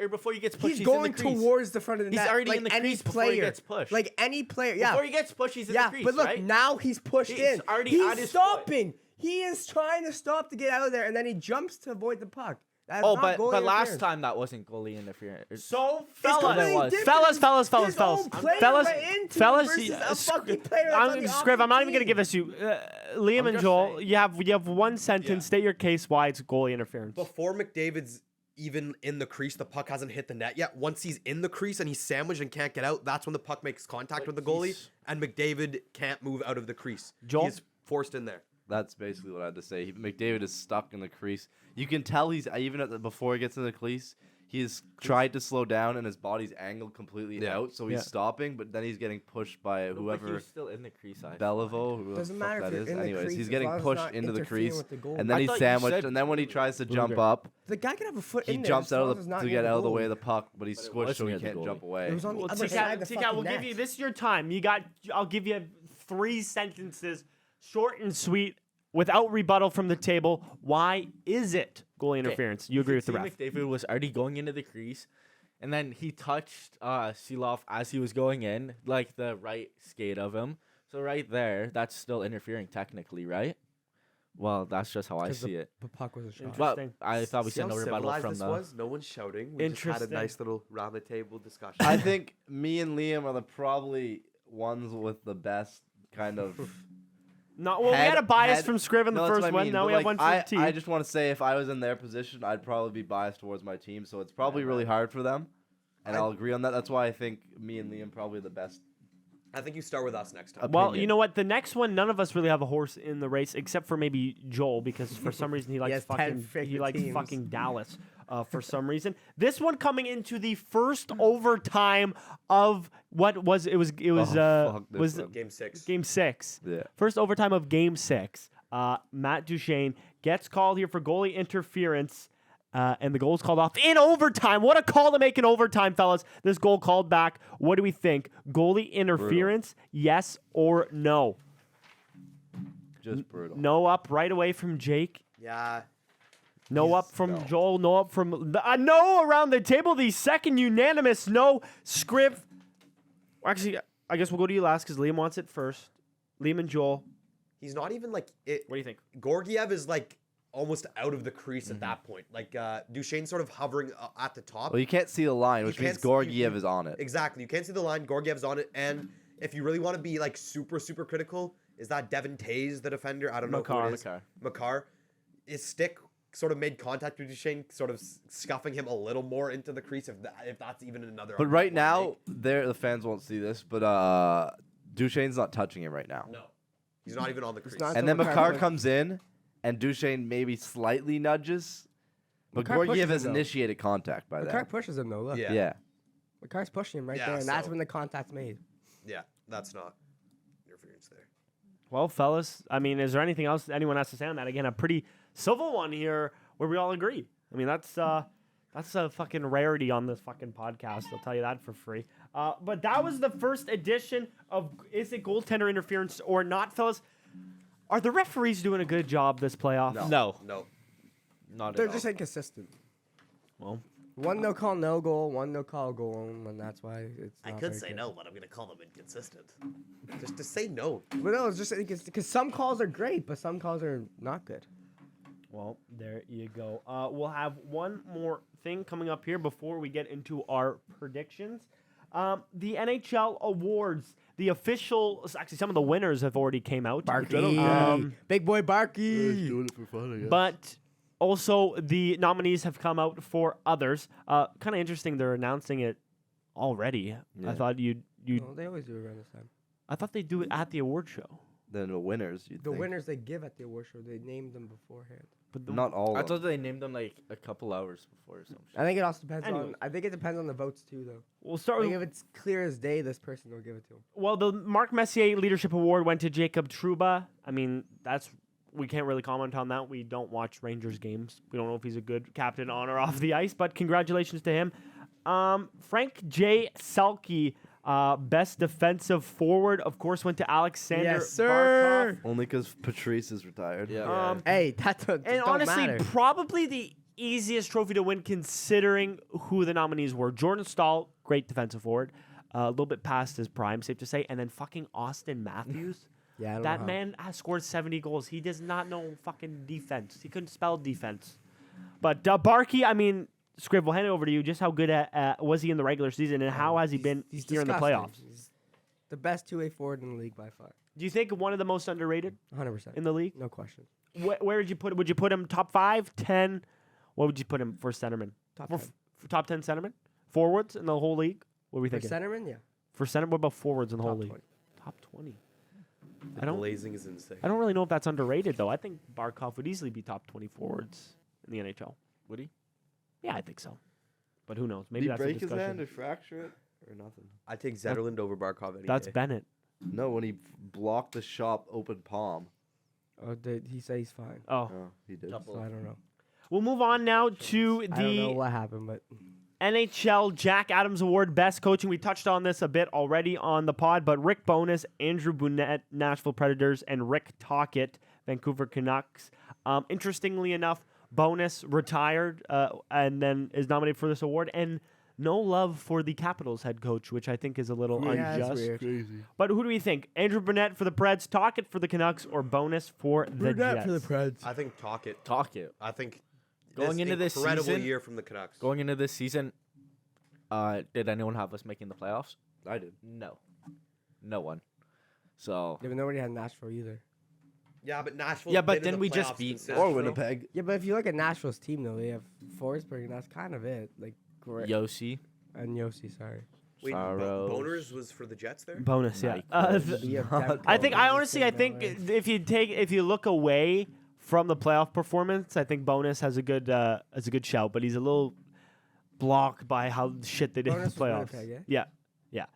No. Before he gets pushed, He's he's going in the crease. towards the front of the He's net. already like in the any crease player. before he gets pushed. Like any player. Yeah. Before he gets pushed, he's in yeah, the crease, but look, right? now he's pushed He's in. already He's at his foot. stopping. He is trying to stop to get out of there, and then he jumps to avoid the puck. That's Oh, not goalie but last interference. time that wasn't goalie interference. So, It's fellas, completely was. different. fellas, His own player fellas, went into him fellas. versus a Sc- fucking player that's on the Scriv, I'm not even opposite gonna give team. this to you. Liam I'm and just Joel, saying. you have one sentence. State your case why it's goalie interference. Before McDavid's even in the crease, the puck hasn't hit the net yet. Once he's in the crease and he's sandwiched and can't get out, that's when the puck makes contact with the goalie, and McDavid can't move out of the crease. Joel? He's forced in there. That's basically what I had to say. McDavid is stuck in the crease. You can tell he's even before he gets in the crease, he's tried to slow down and his body's angled completely Yeah. out, so he's Yeah. stopping. But then he's getting pushed by But he whoever was still in the crease. I Beliveau, who the Doesn't fuck matter if that you're is. in the Anyways, crease he's as getting long as it's pushed not into the interfering crease, with the goal. and then I he's thought you sandwiched. said And then when he tries to jump Booger. up, The guy can have a foot he in there. jumps as out long of as it's the not to near get the out of the goal. way of the puck, but he's But it squished, was so he near the can't goalie. jump It away. was on the Well, other side of the Tika, we'll fucking give you net. this is your time. I'll give you 3 sentences, short and sweet, without rebuttal from the table. Why is it goalie interference? You agree with the ref? McDavid was already going into the crease, and then he touched Seeloff as he was going in, like the right skate of him. So right there, that's still interfering technically, right? Well, that's just how I 'Cause see it. The puck was a shot. Well, Interesting. I thought we See said how no rebuttal civilized from this the. was? No one's shouting. We just had a Interesting. nice little round the table discussion. I think me and Liam are the probably ones with the best kind of. No, well, we had a bias head- from Scriv in the No, that's first what I one. mean, Now but, we have like, one from T. I just want to say, if I was in their position, I'd probably be biased towards my team. So it's probably really hard for them, and I'll agree on that. That's why I think me and Liam probably the best. I think you start with us next time. Well, opinion. you know what? The next one, none of us really have a horse in the race, except for maybe Joel, because for some reason he likes has 10 fucking freaking teams. Dallas for some reason. This one coming into the first overtime of what was it was fuck this was one. Game 6. game 6. Yeah. First overtime of game 6. Matt Duchesne gets called here for goalie interference. And the goal is called off in overtime. What a call to make in overtime, fellas. This goal called back. What do we think? Goalie interference, yes or no? Just brutal. No up right away from Jake. Yeah. No up from Joel. No up from... no around the table. The second unanimous no. Scriv. Actually, I guess we'll go to you last because Liam wants it first. Liam and Joel. he's not even like it. What do you think? Gorgiev is like almost out of the crease at that point. Like Duchesne's sort of hovering at the top. Well, you can't see the line, You which means can't see- you- Gorgiev is on it. Exactly. You can't see the line. Gorgiev's on it. And if you really want to be like super, super critical, is that Devin Tays, the defender? I don't know who it is. Makar. His stick sort of made contact with Duchesne, sort of scuffing him a little more into the crease, if that's even another. But argument right you now, wanna the fans won't see this, but Duchesne's not touching him right now. make. No, he's not even on the crease. not- And So then Makar Makar push- comes in, and Duchesne maybe slightly nudges, but Makar pushes Gorgiev has him, though. initiated contact by Makar that. pushes him though. Look, Yeah. Yeah. Makar's pushing him right Yeah, there, and that's so- when the contact's made. Yeah, that's not interference there. Well, fellas, I mean, is there anything else anyone has to say on that? Again, a pretty civil one here where we all agree. I mean, that's a fucking rarity on this fucking podcast. I'll tell you that for free. But that was the first edition of Is It Goaltender Interference or Not, fellas? Are the referees doing a good job this playoff? No, No. not They're at just all. inconsistent. Well, One they'll call no goal, one they'll call goal, and that's why it's. I not could very say good. no, but I'm gonna call them inconsistent. Just to say no. But no, it's just because some calls are great, but some calls are not good. well, there you go. We'll have one more thing coming up here before we get into our predictions. The NHL awards, the official, actually some of the winners have already came out. Big boy Barky. it for fun, I guess. But also the nominees have come out for others. Kind of interesting they're announcing it already. I Yeah. thought you Well, they always do it around this time. I thought they'd do it at the award show. Then the winners, you'd The think. winners they give at the award show, they name them beforehand. But the, Not all. I of thought they named them like a couple hours before or something. I think it also depends Anyways. on. I think it depends on the votes too, though. we'll start Like with if it's clear as day, this person will give it to him. well, the Mark Messier Leadership Award went to Jacob Trouba. I mean, that's we can't really comment on that. We don't watch Rangers games. We don't know if he's a good captain on or off the ice, but congratulations to him. Frank J. Selke, best defensive forward, of course, went to Alexander Yes, sir. Barkov. Only because Patrice is retired. Yeah. Hey, that don't, And don't honestly, matter. probably the easiest trophy to win considering who the nominees were. Jordan Stahl, great defensive forward. A little bit past his prime, safe to say. And then fucking Austin Matthews. Yeah, I don't That know how. man has scored 70 goals. He does not know fucking defense. He couldn't spell defense. But Barkey, I mean, Scrib, we'll hand it over to you. Just how good was he in the regular season, and how has he been He's here in the disgusting. playoffs? He's the best two-way forward in the league by far. Do you think one of the most underrated 100%. in the league? No question. Where would you put? Would you put him top 5, 10? What would you put him for centerman? Top For 10. top 10 centerman? Forwards in the whole league? What are we For thinking? centerman, yeah. For center, what about forwards in the whole Top league? 20. Top 20. The I don't- glazing is insane. I don't really know if that's underrated though. I think Barkov would easily be top 20 forwards in the NHL. Would he? Yeah, I think so. But who knows? Did Maybe he that's a break his discussion. hand or fracture it or nothing? I take Zetterlund over Barkov any That's day. Bennett. No, when he blocked the shop open palm. Oh, he said he's fine. Oh, Oh, he did. So I don't know. we'll move on now to I don't know the what happened, but NHL Jack Adams Award, Best Coaching. We touched on this a bit already on the pod, but Rick Bowness, Andrew Bournett, Nashville Predators, and Rick Tocchet, Vancouver Canucks. Interestingly enough, Bowness retired and then is nominated for this award, and no love for the Capitals head coach, which I think is a little yeah, that's unjust. weird. But who do we think? Andrew Burnett for the Preds, Tocchet for the Canucks, or Bonus for the Jets? for the Preds. I think Tocchet. Talk it. I think Going into this incredible season- year from the Canucks. Going into this season, did anyone have us making the playoffs? I did. No. No one. So Yeah, but nobody had Nashville either. Yeah, but Nashville. Yeah, but then we just beat Or Winnipeg. Yeah, but if you look at Nashville's team, though, they have Forsberg, and that's kind of it. Like, great. Yossi. And Yossi, sorry. Wait, Saros. Boners was for the Jets there. Bonus, yeah. Nyquist. You have Demko, I think I Yossi, honestly I think Miller. if you look away from the playoff performance, I think Bonus has a good shout, but he's a little blocked by how shit they did in the Bonus was playoffs. Winnipeg, Yeah, yeah.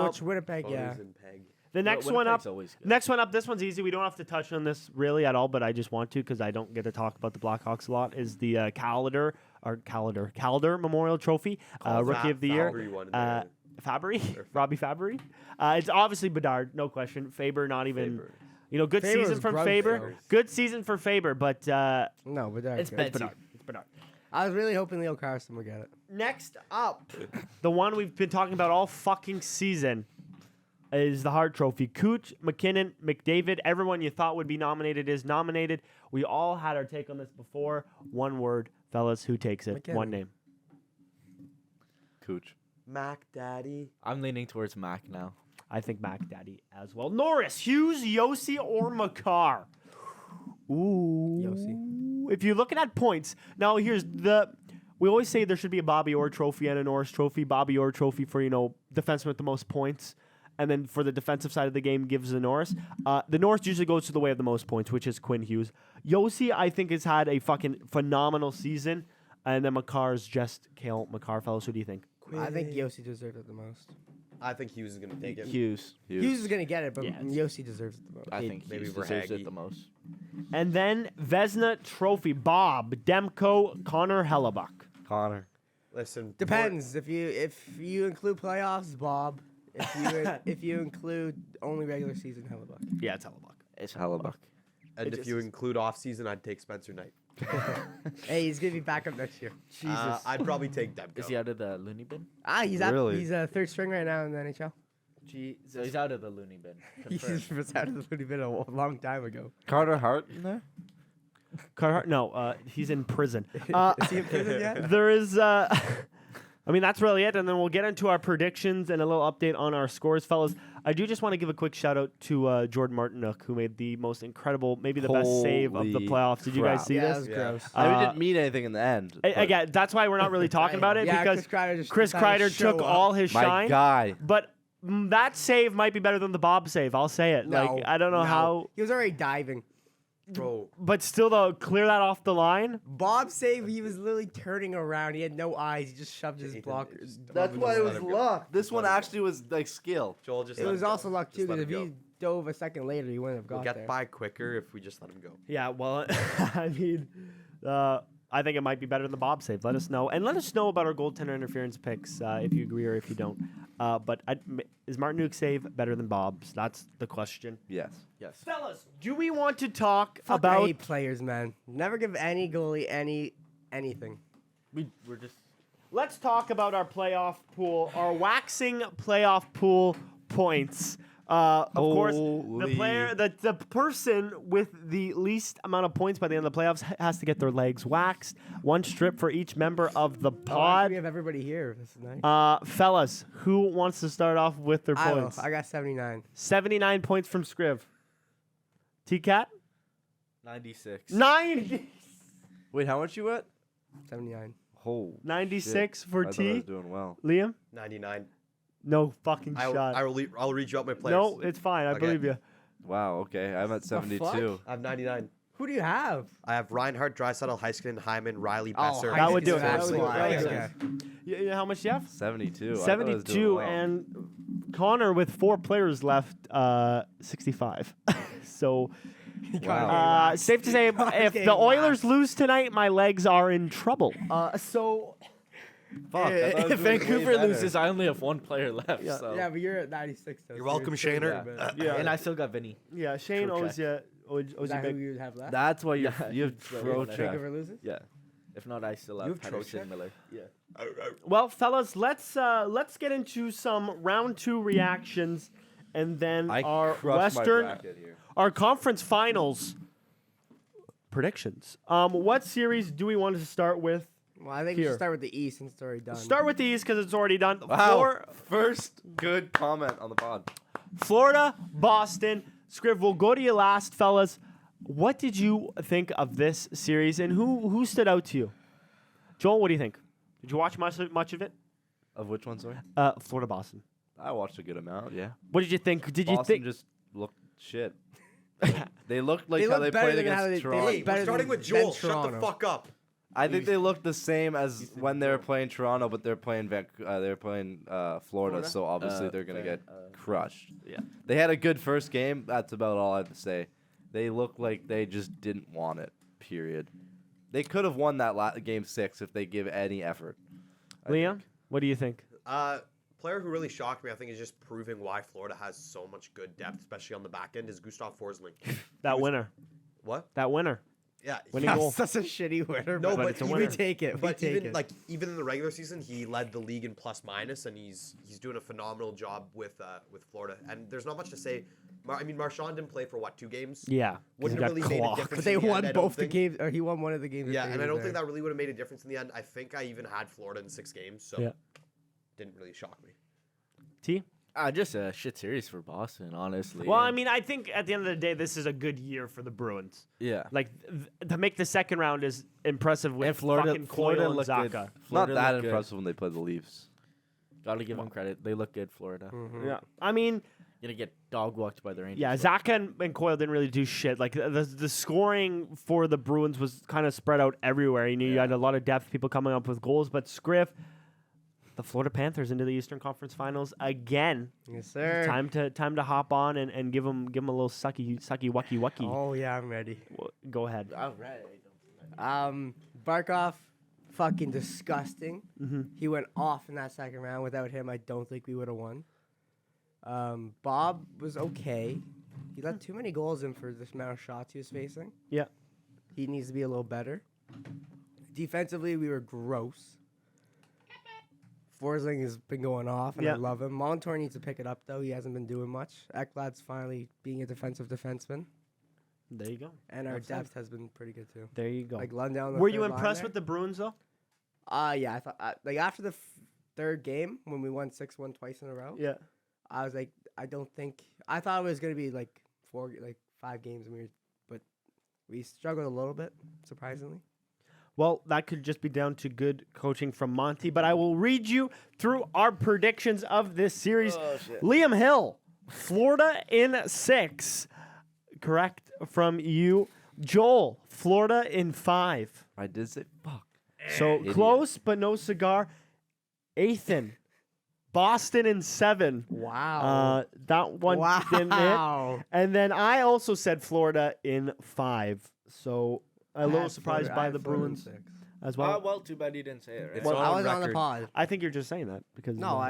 Which Winnipeg, yeah. Boners and Peg. The next one up. Winnipeg's always good. Next one up. This one's easy. We don't have to touch on this really at all, but I just want to because I don't get to talk about the Blackhawks a lot. Is the Calder Memorial Trophy, Rookie of the Year. Fabry won Uh, there. Fabry, Robbie Fabry. It's obviously Bedard, no question. Faber, not even. Faber. You know, good Faber season was from gross, Faber. though. Good season for Faber, but No, but that's It's good. Betsy. Bedard. It's Bedard. I was really hoping Leo Carson would get it. Next up, the one we've been talking about all fucking season. is the Hart Trophy. Cooch, McKinnon, McDavid, everyone you thought would be nominated is nominated. We all had our take on this before. One word, fellas, who takes it? McKinnon. One name. Cooch. Mac Daddy. I'm leaning towards Mac now. I think Mac Daddy as well. Norris, Hughes, Yossi, or Makar? Ooh. Yossi. If you're looking at points, now here's the. We always say there should be a Bobby Orr trophy and a Norris trophy. Bobby Orr trophy for, defenseman with the most points. And then for the defensive side of the game gives the Norris. The Norris usually goes to the way of the most points, which is Quinn Hughes. Yossi, I think, has had a fucking phenomenal season. And then Makar's just Kale Makar. Fellas, who do you think? I think Yossi deserves it the most. I think Hughes is going to take it. Hughes. Hughes is going to get it, but Yes. Yossi deserves it the most. I think maybe Hughes deserves Verhaeghe. it the most. And then Vezina trophy. Bob, Demko, Connor Hellebuck. Connor. Listen. Depends. If you include playoffs, Bob. If you include only regular season, Hellebuck. Yeah, it's Hellebuck. It's Hellebuck. And It if just you is- include off season, I'd take Spencer Knight. Hey, he's gonna be back up next year. Jesus. I'd probably take Demko. Is he out of the loony bin? He's Really? He's a third string right now in the NHL. So he's out of the loony bin. He Confirmed. was out of the Looney Bin a long time ago. Carter Hart in there? Carter, no, he's in prison. Is he in prison yet? There is, I mean, that's really it. And then we'll get into our predictions and a little update on our scores, fellas. I do just want to give a quick shout out to Jordan Martinook, who made the most incredible, maybe the best save of the Holy playoffs. Did you guys crap. see Yeah, that this? was Yeah. gross. I mean, it Uh, didn't mean anything in the end. but Again, that's why we're not really talking about it Yeah, because Chris decided to Kreider show took up. all his my shine. guy. But that save might be better than the Bob save. I'll say it. No, Like, I don't know no. how, He was already diving. Bro, but still, though, clear that off the line. Bob save, he was literally turning around. He had no eyes. He just shoved his Ethan, blocker. just- That's Just why it let was him go. luck. This Just one let him go. actually was like skill. Joel, just It let was him go. also luck too, Just let because if him he go. dove a second later, he wouldn't have We'll got get there. by quicker if we just let him go. Yeah, well, I mean, I think it might be better than the Bob save. Let us know. And let us know about our goaltender interference picks if you agree or if you don't. But is Martinook save better than Bob's? That's the question. Yes. Yes. Fellas, do we want to talk Fuck, I about... hate players, man. Never give any goalie anything. We're just. Let's talk about our playoff pool, our waxing playoff pool points. Of course, the Holy. player, the person with the least amount of points by the end of the playoffs has to get their legs waxed. One strip for each member of the Oh, actually, pod. we have everybody here. This is nice. Fellas, who wants to start off with their I don't know. points? I got 79. 79 points from Scriv. T-Cat? 96. 90. Wait, how much you at? 79. Oh, 96 shit. for I thought I T. was doing well. Liam? 99. No fucking shot. I'll read you out my players. No, it's fine. I Okay. believe you. Wow. Okay, I'm at 72. I have 99. Who do you have? I have Reinhardt, Draisaitl, Heiskanen, Hyman, Riley, Besser. that would do it. That's That would why. do it. Okay. You know how much do you have? 72. I thought I was doing 72, well. and Connor with 4 players left, 65. So, Wow. safe to say, if Okay, the wow. Oilers lose tonight, my legs are in trouble. So, Fuck. I thought I was If doing way Vancouver better. loses, I only have 1 player left. Yeah. So. Yeah, but you're at 96. Though, You're so welcome, still Shaner. doing better. yeah, And I still got Vinny. yeah, Shane True owes you, owes Is you that who big. you have left? That's why you Yeah. you have So pro if check. Vancouver loses? Yeah. If not, I still You have have Patterson Trocheck? Miller. Yeah. Well, fellas, let's get into some round 2 reactions, and then I our crushed my Western, bracket here. our conference finals predictions. What series do we want to start with? Well, I think we Here. should start with the East since it's already done. Start with these because it's already done. Wow. First good comment on the pod. Florida, Boston. Scriv, we'll go to you last, fellas. What did you think of this series, and who stood out to you? Joel, what do you think? Did you watch much of it? Of which one, sorry? Florida, Boston. I watched a good amount, yeah. What did you think? Did you Boston think? just looked shit. They looked like They how look they better played than how against they Toronto. Hey, better we're starting than- with Joel. than Shut the Toronto. fuck up. I think they look the same as when they were playing Toronto, but they're playing Florida, so obviously they're gonna get crushed. Yeah. They had a good first game. That's about all I have to say. They look like they just didn't want it. Period. They could have won that game 6 if they give any effort. I Leon, think. what do you think? Player who really shocked me, I think, is just proving why Florida has so much good depth, especially on the back end, is Gustav Forsling. That winner. What? That winner. Yeah, Winning goal. That's such a shitty winner. No, but it's a even- we take it. We But take even it. like even in the regular season, he led the league in plus minus, and he's doing a phenomenal job with Florida. And there's not much to say. I mean, Marchand didn't play for what, 2 games? Yeah. Wouldn't he have got really made a clocked. difference. But they in the won end, I both don't the think. games, or he won one of the games. Yeah, that and he I don't was think there. that really would have made a difference in the end. I think I even had Florida in 6 games, so Yeah. didn't really shock me. T? Just a shit series for Boston, honestly. Well, I And- mean, I think at the end of the day, this is a good year for the Bruins. yeah. Like, to make the second round is impressive with And Florida, fucking Florida Coyle and looked good. Zaka. Not Florida that looked good. impressive when they played the Leafs. Gotta give them credit. They look good, Florida. Yeah. I mean, Gonna get dog walked by the Rangers. yeah, though. Zaka and Coyle didn't really do shit. Like, the scoring for the Bruins was kind of spread out everywhere. You knew you had a lot of depth, people coming up with goals, but Scriff, the Florida Panthers into the Eastern Conference Finals again. Yes, sir. Time to hop on and give them a little sucky wucky wucky. Oh yeah, I'm ready. Go ahead. All right. Barkov, fucking disgusting. Mm-hmm. He went off in that second round. Without him, I don't think we would have won. Bob was okay. He let too many goals in for this amount of shots he was facing. Yeah. He needs to be a little better. Defensively, we were gross. Forsling has been going off, and Yeah. I love him. Montour needs to pick it up, though. He hasn't been doing much. Ekblad's finally being a defensive defenseman. There you go. And our That's it. depth has been pretty good, too. There you go. Like, Lundell. Were you impressed with the Bruins though? Yeah, I thought like after the third game when we won 6-1 twice in a row. Yeah. I was like, I thought it was gonna be like 5 games, and but we struggled a little bit, surprisingly. Well, that could just be down to good coaching from Monty, but I will read you through our predictions of this series. Liam Hill, Florida in 6. Correct from you. Joel, Florida in 5. I did say fuck. So Idiot. close, but no cigar. Ethan, Boston in 7. Wow. That one didn't hit. And then I also said Florida in 5. So a little surprised by the Bruins as well. Well, too bad you didn't say it. Right? Well, I on was on the record. pod. I think you're just saying that because No,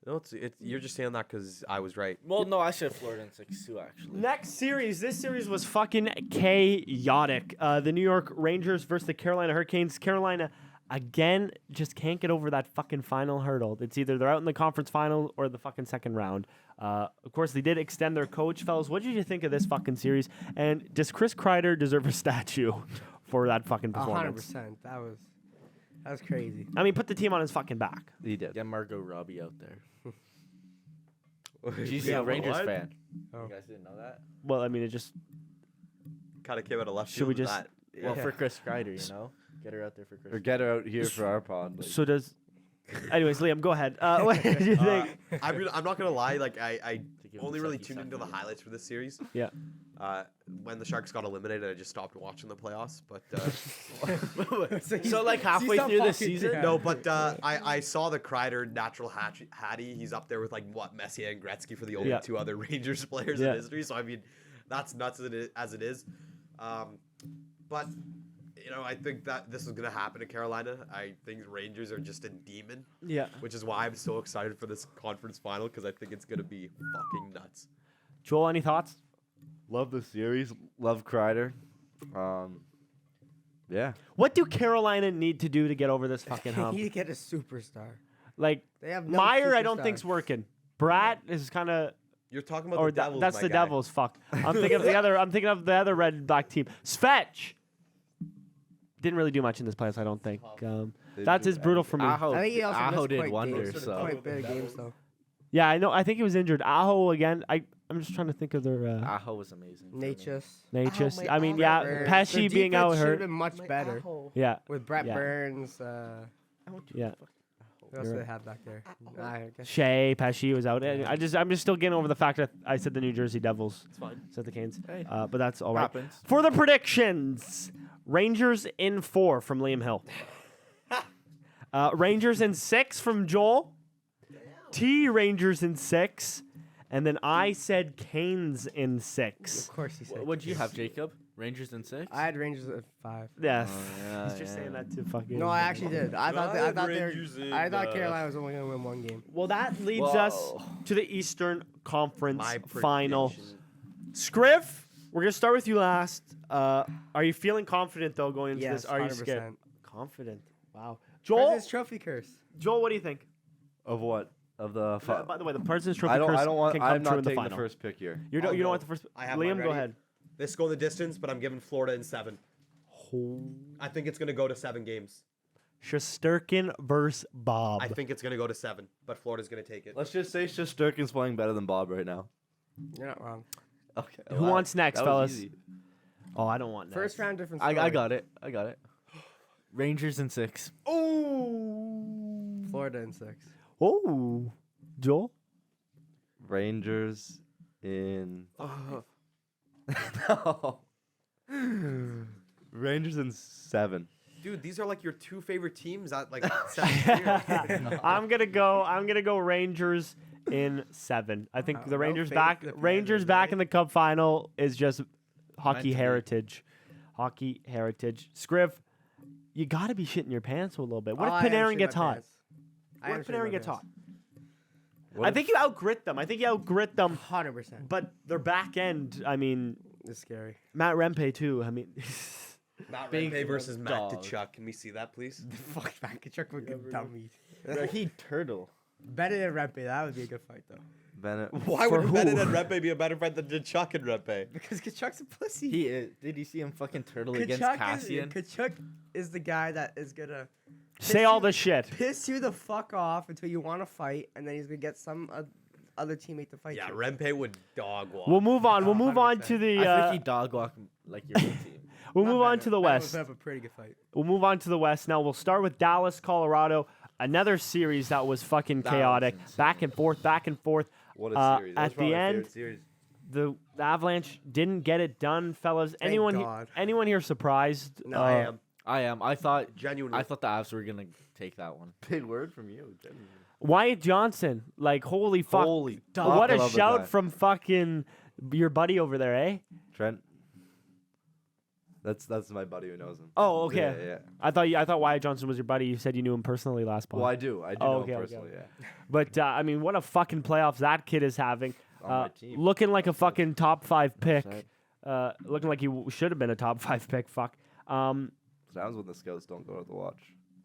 No, you're just saying that because I was right. Well, no, I said Florida in 6 too, actually. Next series. This series was fucking chaotic. The New York Rangers versus the Carolina Hurricanes. Carolina, again, just can't get over that fucking final hurdle. It's either they're out in the conference final or the fucking second round. Of course, they did extend their coach. Fellas, what did you think of this fucking series? And does Chris Kreider deserve a statue for that fucking performance? 100%. That was crazy. I mean, put the team on his fucking back. He did. Get Margot Robbie out there. She's She's Yeah, a Rangers what? fan. Oh. You guys didn't know that? Well, I mean, it just kind of came out of left Should field we with just- that. Well, Yeah. for Chris Kreider, you know? Get her out there for Chris. Or get her out here for our pod. Like, so does. Anyways, Liam, go ahead. What did you think? I'm not gonna lie. Like I To give him only really sucky tuned into the highlights for this series. Yeah. When the Sharks got eliminated, I just stopped watching the playoffs. But So, like, halfway through the season? no, but I saw the Kreider natural Hattie. He's up there with like what Messier and Gretzky for the only Yeah. 2 other Rangers players Yeah. in history. So I mean, that's nuts as it is. But you know, I think that this is gonna happen to Carolina. I think Rangers are just a demon, Yeah. which is why I'm so excited for this conference final because I think it's gonna be fucking nuts. Joel, any thoughts? love the series. Love Kreider. Yeah. What do Carolina need to do to get over this fucking They hump? need to get a superstar. Like, They have no Meyer, I don't superstar. think's working. Brat is kind of, You're talking about or the Devils. that's my the guy. Devils. Fuck, I'm thinking of the other. I'm thinking of the other red black team. Svetch didn't really do much in this place. I don't think. That's his brutal for me. Aho, I think he also Aho missed did quite wonders. games, So quite bit of games though. Yeah, I know. I think he was injured. Aho again. I'm just trying to think of their Aho was amazing. for me. Natchez. I mean, yeah, Their Pesci being out defense should have hurt. been much better Yeah, with Brett Yeah. Burns. yeah. Who else You're do they right. have back there? I guess Shea, Pesci was out. I'm just still getting over the fact that I said the New Jersey Devils. It's fine. Said the Canes. Hey. But that's all right. Happens. For the predictions, Rangers in 4 from Liam Hill. Rangers in 6 from Joel. T Rangers in 6. And then I said Canes in 6. of course he said. What'd you have, Jacob? Rangers in 6? I had Rangers at 5. Yes. yeah, He's just saying that to fucking. No, I actually did. I thought Rangers in, I thought Carolina was only gonna win 1 game. Well, that leads us Whoa. to the Eastern Conference My Final. prediction. Scriff, We're gonna start with you last. Are you feeling confident though going into Yes, this? Are you 100%. scared? Confident. Wow. Joel. President's Trophy curse. Joel, what do you think? Of what? Of the. By the way, the President's Trophy I don't. curse I don't want. can come I'm true in not the taking final. the first pick here. You don't. I'll You don't go. want the first. I have Liam, mine go ready. ahead. This go the distance, but I'm giving Florida in 7. I think it's gonna go to 7 games. Shesterkin versus Bob. I think it's gonna go to 7, but Florida's gonna take it. Let's just say Shesterkin's playing better than Bob right now. You're not wrong. Okay. Who wants next, that was fellas? easy. Oh, I don't want next. First round difference. I got it. I got it. Rangers in 6. Oh. Florida in 6. Oh. Joel. Rangers in. No. Rangers in 7. Dude, these are like your 2 favorite teams at like 7 years. I'm gonna go Rangers in 7. I think the no Rangers faith back. in the Rangers Panthers, back eh? in the Cup final is just hockey Meant to be. heritage. Hockey heritage. Scriv, you gotta be shitting your pants a little bit. What Oh, if Panarin gets hot? What if Panarin gets hot? What I if- think you outgrit them. 100%. But their back end. I mean, It's scary. Matt Rempe too. I mean, Matt Big Rempe versus Matt dog. Tkachuk. Can we see that, please? Fuck, Kachuk would get dummy. He turtle. Better than Rempe. That would be a good fight, though. Bennett. Why For would who? Bennett and Rempe be a better friend than Tkachuk and Rempe? Because Kachuk's a pussy. He is. Did you see him fucking turtle against Kachuk Cassian? Kachuk is the guy that is gonna say all the shit. piss you the fuck off until you want to fight, and then he's gonna get some other teammate to fight Yeah, you. Rempe would dog walk. We'll move on. We'll move on 100%. to the. I think he dog walk like your whole team. We'll Not move on better. to the That West. would have a pretty good fight. We'll move on to the West now. We'll start with Dallas, Colorado. Another series that was fucking That chaotic. was insane. Back and forth, back and forth. What a series. That was At probably the my end, favorite series. the Avalanche didn't get it done, fellas. Anyone, God. anyone here surprised? No, I am. I am. I thought Genuinely. the Avs were gonna take that one. Big word from you. Genuinely. Wyatt Johnson, like holy fuck! Holy What fuck, I a love the shout guy. from fucking your buddy over there, eh? Trent. That's my buddy who knows him. Oh, okay. Yeah, yeah. I thought Wyatt Johnson was your buddy. You said you knew him personally last pod. Well, I do. I do Oh, know okay, him okay, personally. okay. Yeah. But I mean, what a fucking playoffs that kid is having. On my team. Looking like a fucking top 5 pick. Upset. Looking like he should have been a top 5 pick. Fuck. Sounds when the scouts don't go to the watch.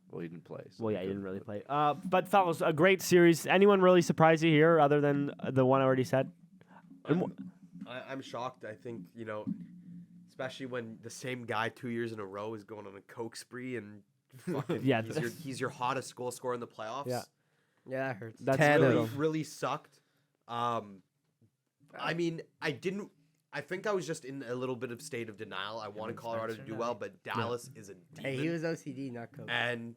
Well, he didn't play. so Well, yeah, he couldn't, didn't really but- play. But fellas, a great series. Anyone really surprised you here, other than the one I already said? I'm shocked. I think, especially when the same guy 2 years in a row is going on a coke spree and fucking Yeah, he's your hottest goal scorer in the playoffs. Yeah. Yeah, that hurts. That's Tanner. brutal. Really sucked. I mean, I think I was just in a little bit of state of denial. I wanted Colorado to do well, but Dallas is a demon. Hey, he was OCD, not coach. And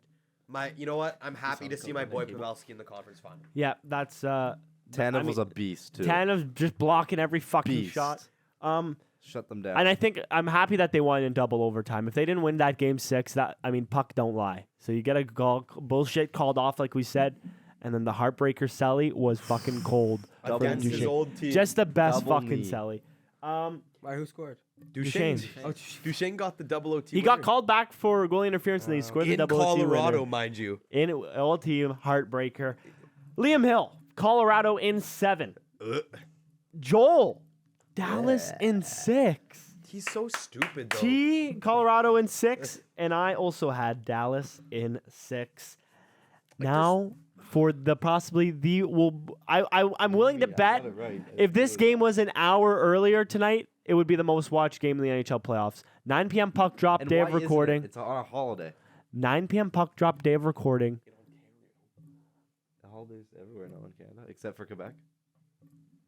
you know what? I'm happy to sounds see my boy good. Pavelski in the conference final. Yeah, that's Tanev was mean, a beast too. Tanev's just blocking every fucking Beast. shot. Shut them down. And I think I'm happy that they won in double overtime. If they didn't win that game 6, puck don't lie. So you get a bullshit called off like we said, and then the heartbreaker Selly was fucking cold. Double Against his knee. old team. Just the best Double fucking knee. Selly. Why, who scored? Duchesne. Oh, Duchesne got the double OT. He got winner. called back for goalie interference and he scored the in double OT Colorado, winner. mind you. In old team heartbreaker. Liam Hill, Colorado in 7. Joel, Dallas in 6. He's so stupid though. T, Colorado in 6, and I also had Dallas in 6. Now for the possibly the I'm willing to bet if this game was an hour earlier tonight, it would be the most watched game in the NHL playoffs. 9 p.m. puck drop, day of recording. It's on a holiday. 9 p.m. puck drop, day of recording. The holidays everywhere now in Canada, except for Quebec.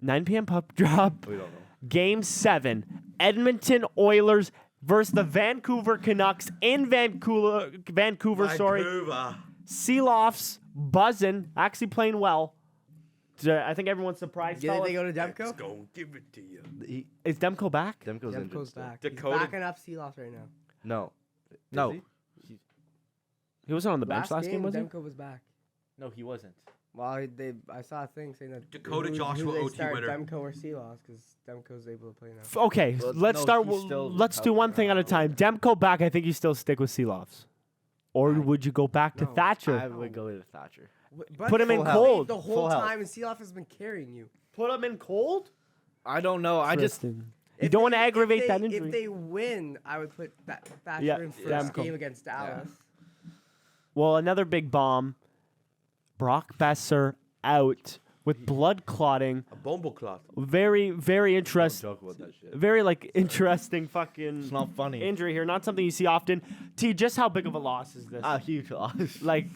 9 p.m. puck drop. We don't know. Game 7, Edmonton Oilers versus the Vancouver Canucks in Vancouver. Vancouver. Sealoffs buzzing, actually playing well. I think everyone's surprised. Did fellas. they go to Let's Demko? go give it to you. Is Demko back? Demko's injured. Demko's still. back. Dakota- He's backing up Sealoffs right now. No. No. Is he? He wasn't on the bench last game, was he? Demko was back. No, he wasn't. Well, I saw a thing saying that Dakota who Joshua they OT start, winner. Demko or Sealoffs, because Demko's able to play now. Okay, Well, let's no, start. he's still Let's do one thing at a time. Demko back. I think you still stick with Sealoffs, or would you go back to No, Thatcher? I would go with Thatcher. But Put him in he played cold. the Full whole health. time, and Sealoff has been carrying you. Put him in cold. I don't know. I just Tristan. You don't want to aggravate that injury. If they win, I would put Thatcher Yeah, in yeah, first game against Dallas. Well, another big bomb. Brock Besser out with blood clotting. A bombo clot. Very, very Don't interesting. joke about that shit. Very interesting fucking It's not funny. injury here. Not something you see often. T, just how big of a loss is this? Ah, huge loss. Like,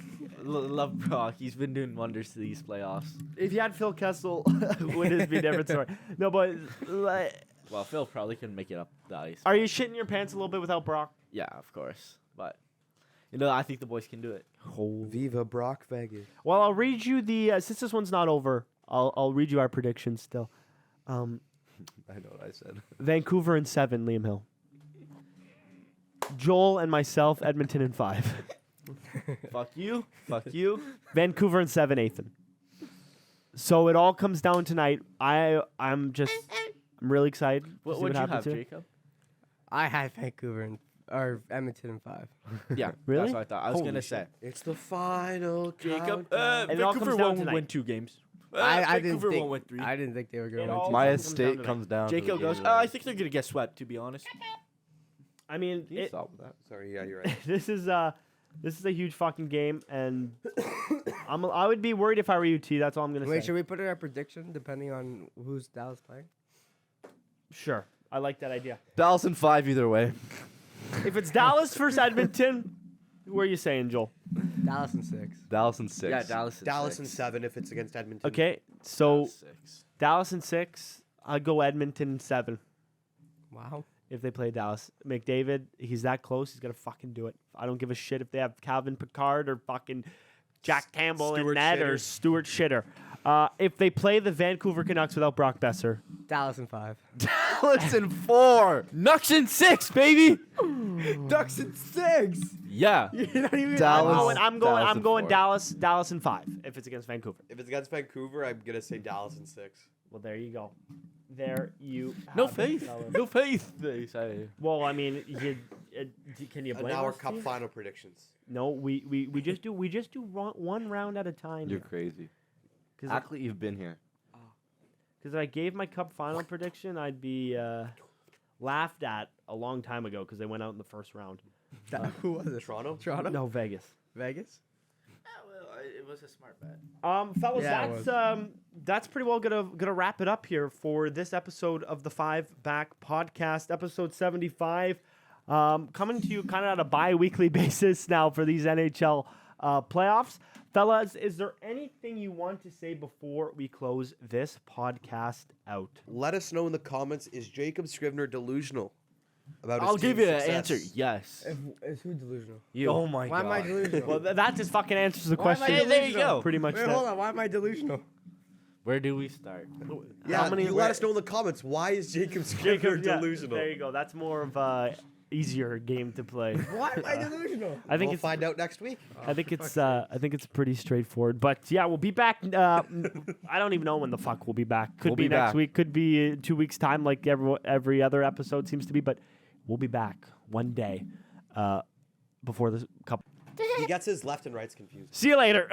Love Brock. He's been doing wonders to these playoffs. if you had Phil Kessel, would it be a different story? No, but Well, Phil probably couldn't make it up the ice. are you shitting your pants a little bit without Brock? Yeah, of course. But, I think the boys can do it. Viva Brock Vegas. Well, I'll read you the since this one's not over. I'll read you our predictions still. I know what I said. Vancouver in 7, Liam Hill. Joel and myself, Edmonton in 5. Fuck you. Fuck you. Vancouver in 7, Ethan. So it all comes down tonight. I'm really excited. to What see would you happens have, here. Jacob? I had Vancouver or Edmonton in 5. Yeah, Really? That's what I thought. I was Holy going to shit. say. It's the final Jacob, countdown. And it all Vancouver comes down won't tonight. win 2 games. I didn't Vancouver think. won't win 3. I didn't think they were going It to all win. My comes down estate tonight. comes down. to the Jacob goes, game I think they're going to get swept, to be honest. I mean, You stop with that. Sorry, yeah, you're right. this is a huge fucking game, and I would be worried if I were you, T. That's all I'm gonna Wait, say. should we put in our prediction depending on who's Dallas playing? Sure, I like that idea. Dallas in 5 either way. If it's Dallas versus Edmonton, who are you saying, Joel? Dallas in 6. Dallas in 6. Yeah, Dallas. Dallas in 7 if it's against Edmonton. Okay, so 6. Dallas in 6. I'd go Edmonton in 7 Wow. if they play Dallas. McDavid, he's that close. He's gonna fucking do it. I don't give a shit if they have Calvin Pickard or fucking Jack Campbell in Stuart net or Shitter. Stuart Shitter. If they play the Vancouver Canucks without Brock Besser, Dallas in 5. Dallas in 4. Nucks in 6, baby. Ducks in 6. Yeah. You're not even. Dallas. I'm Dallas going in 4. Dallas in 5 if it's against Vancouver. If it's against Vancouver, I'm going to say Dallas in 6. Well, there you go. There you No have it, faith. fellas. No faith, they say. Well, I mean, can you And blame now our us, cup Steve? final predictions. No, we just do one round at a time. You're crazy. Because Act like you've been here. if I gave my cup final prediction, I'd be laughed at a long time ago because they went out in the first round. Who was it? Toronto? Toronto? No, Vegas. Vegas? Well, it was a smart bet. Fellas, Yeah, it that's pretty well gonna wrap it up here for this episode of the 5 Back Podcast, episode 75. Coming to you kind of on a bi-weekly basis now for these NHL playoffs. Fellas, is there anything you want to say before we close this podcast out? Let us know in the comments, is Jacob Scrivener delusional about his I'll give team's you an success? answer. Yes. Is who delusional? You. Oh my Why am I delusional? Well, that just fucking answers the Why am I question. Hey, there you delusional? go. Pretty much Wait, that. hold on. Why am I delusional? Where do we start? Yeah, How many- you let us know in the comments, why is Jacob Scrivener Jacob, yeah, delusional? there you go. That's more of a easier game to play. Why am I delusional? I think We'll it's find out next week. I think it's pretty straightforward. But yeah, we'll be back. I don't even know when the fuck we'll be back. Could We'll be be next back. week. Could be 2 weeks time, like every other episode seems to be. But we'll be back one day before the couple. He gets his left and rights confused. See you later.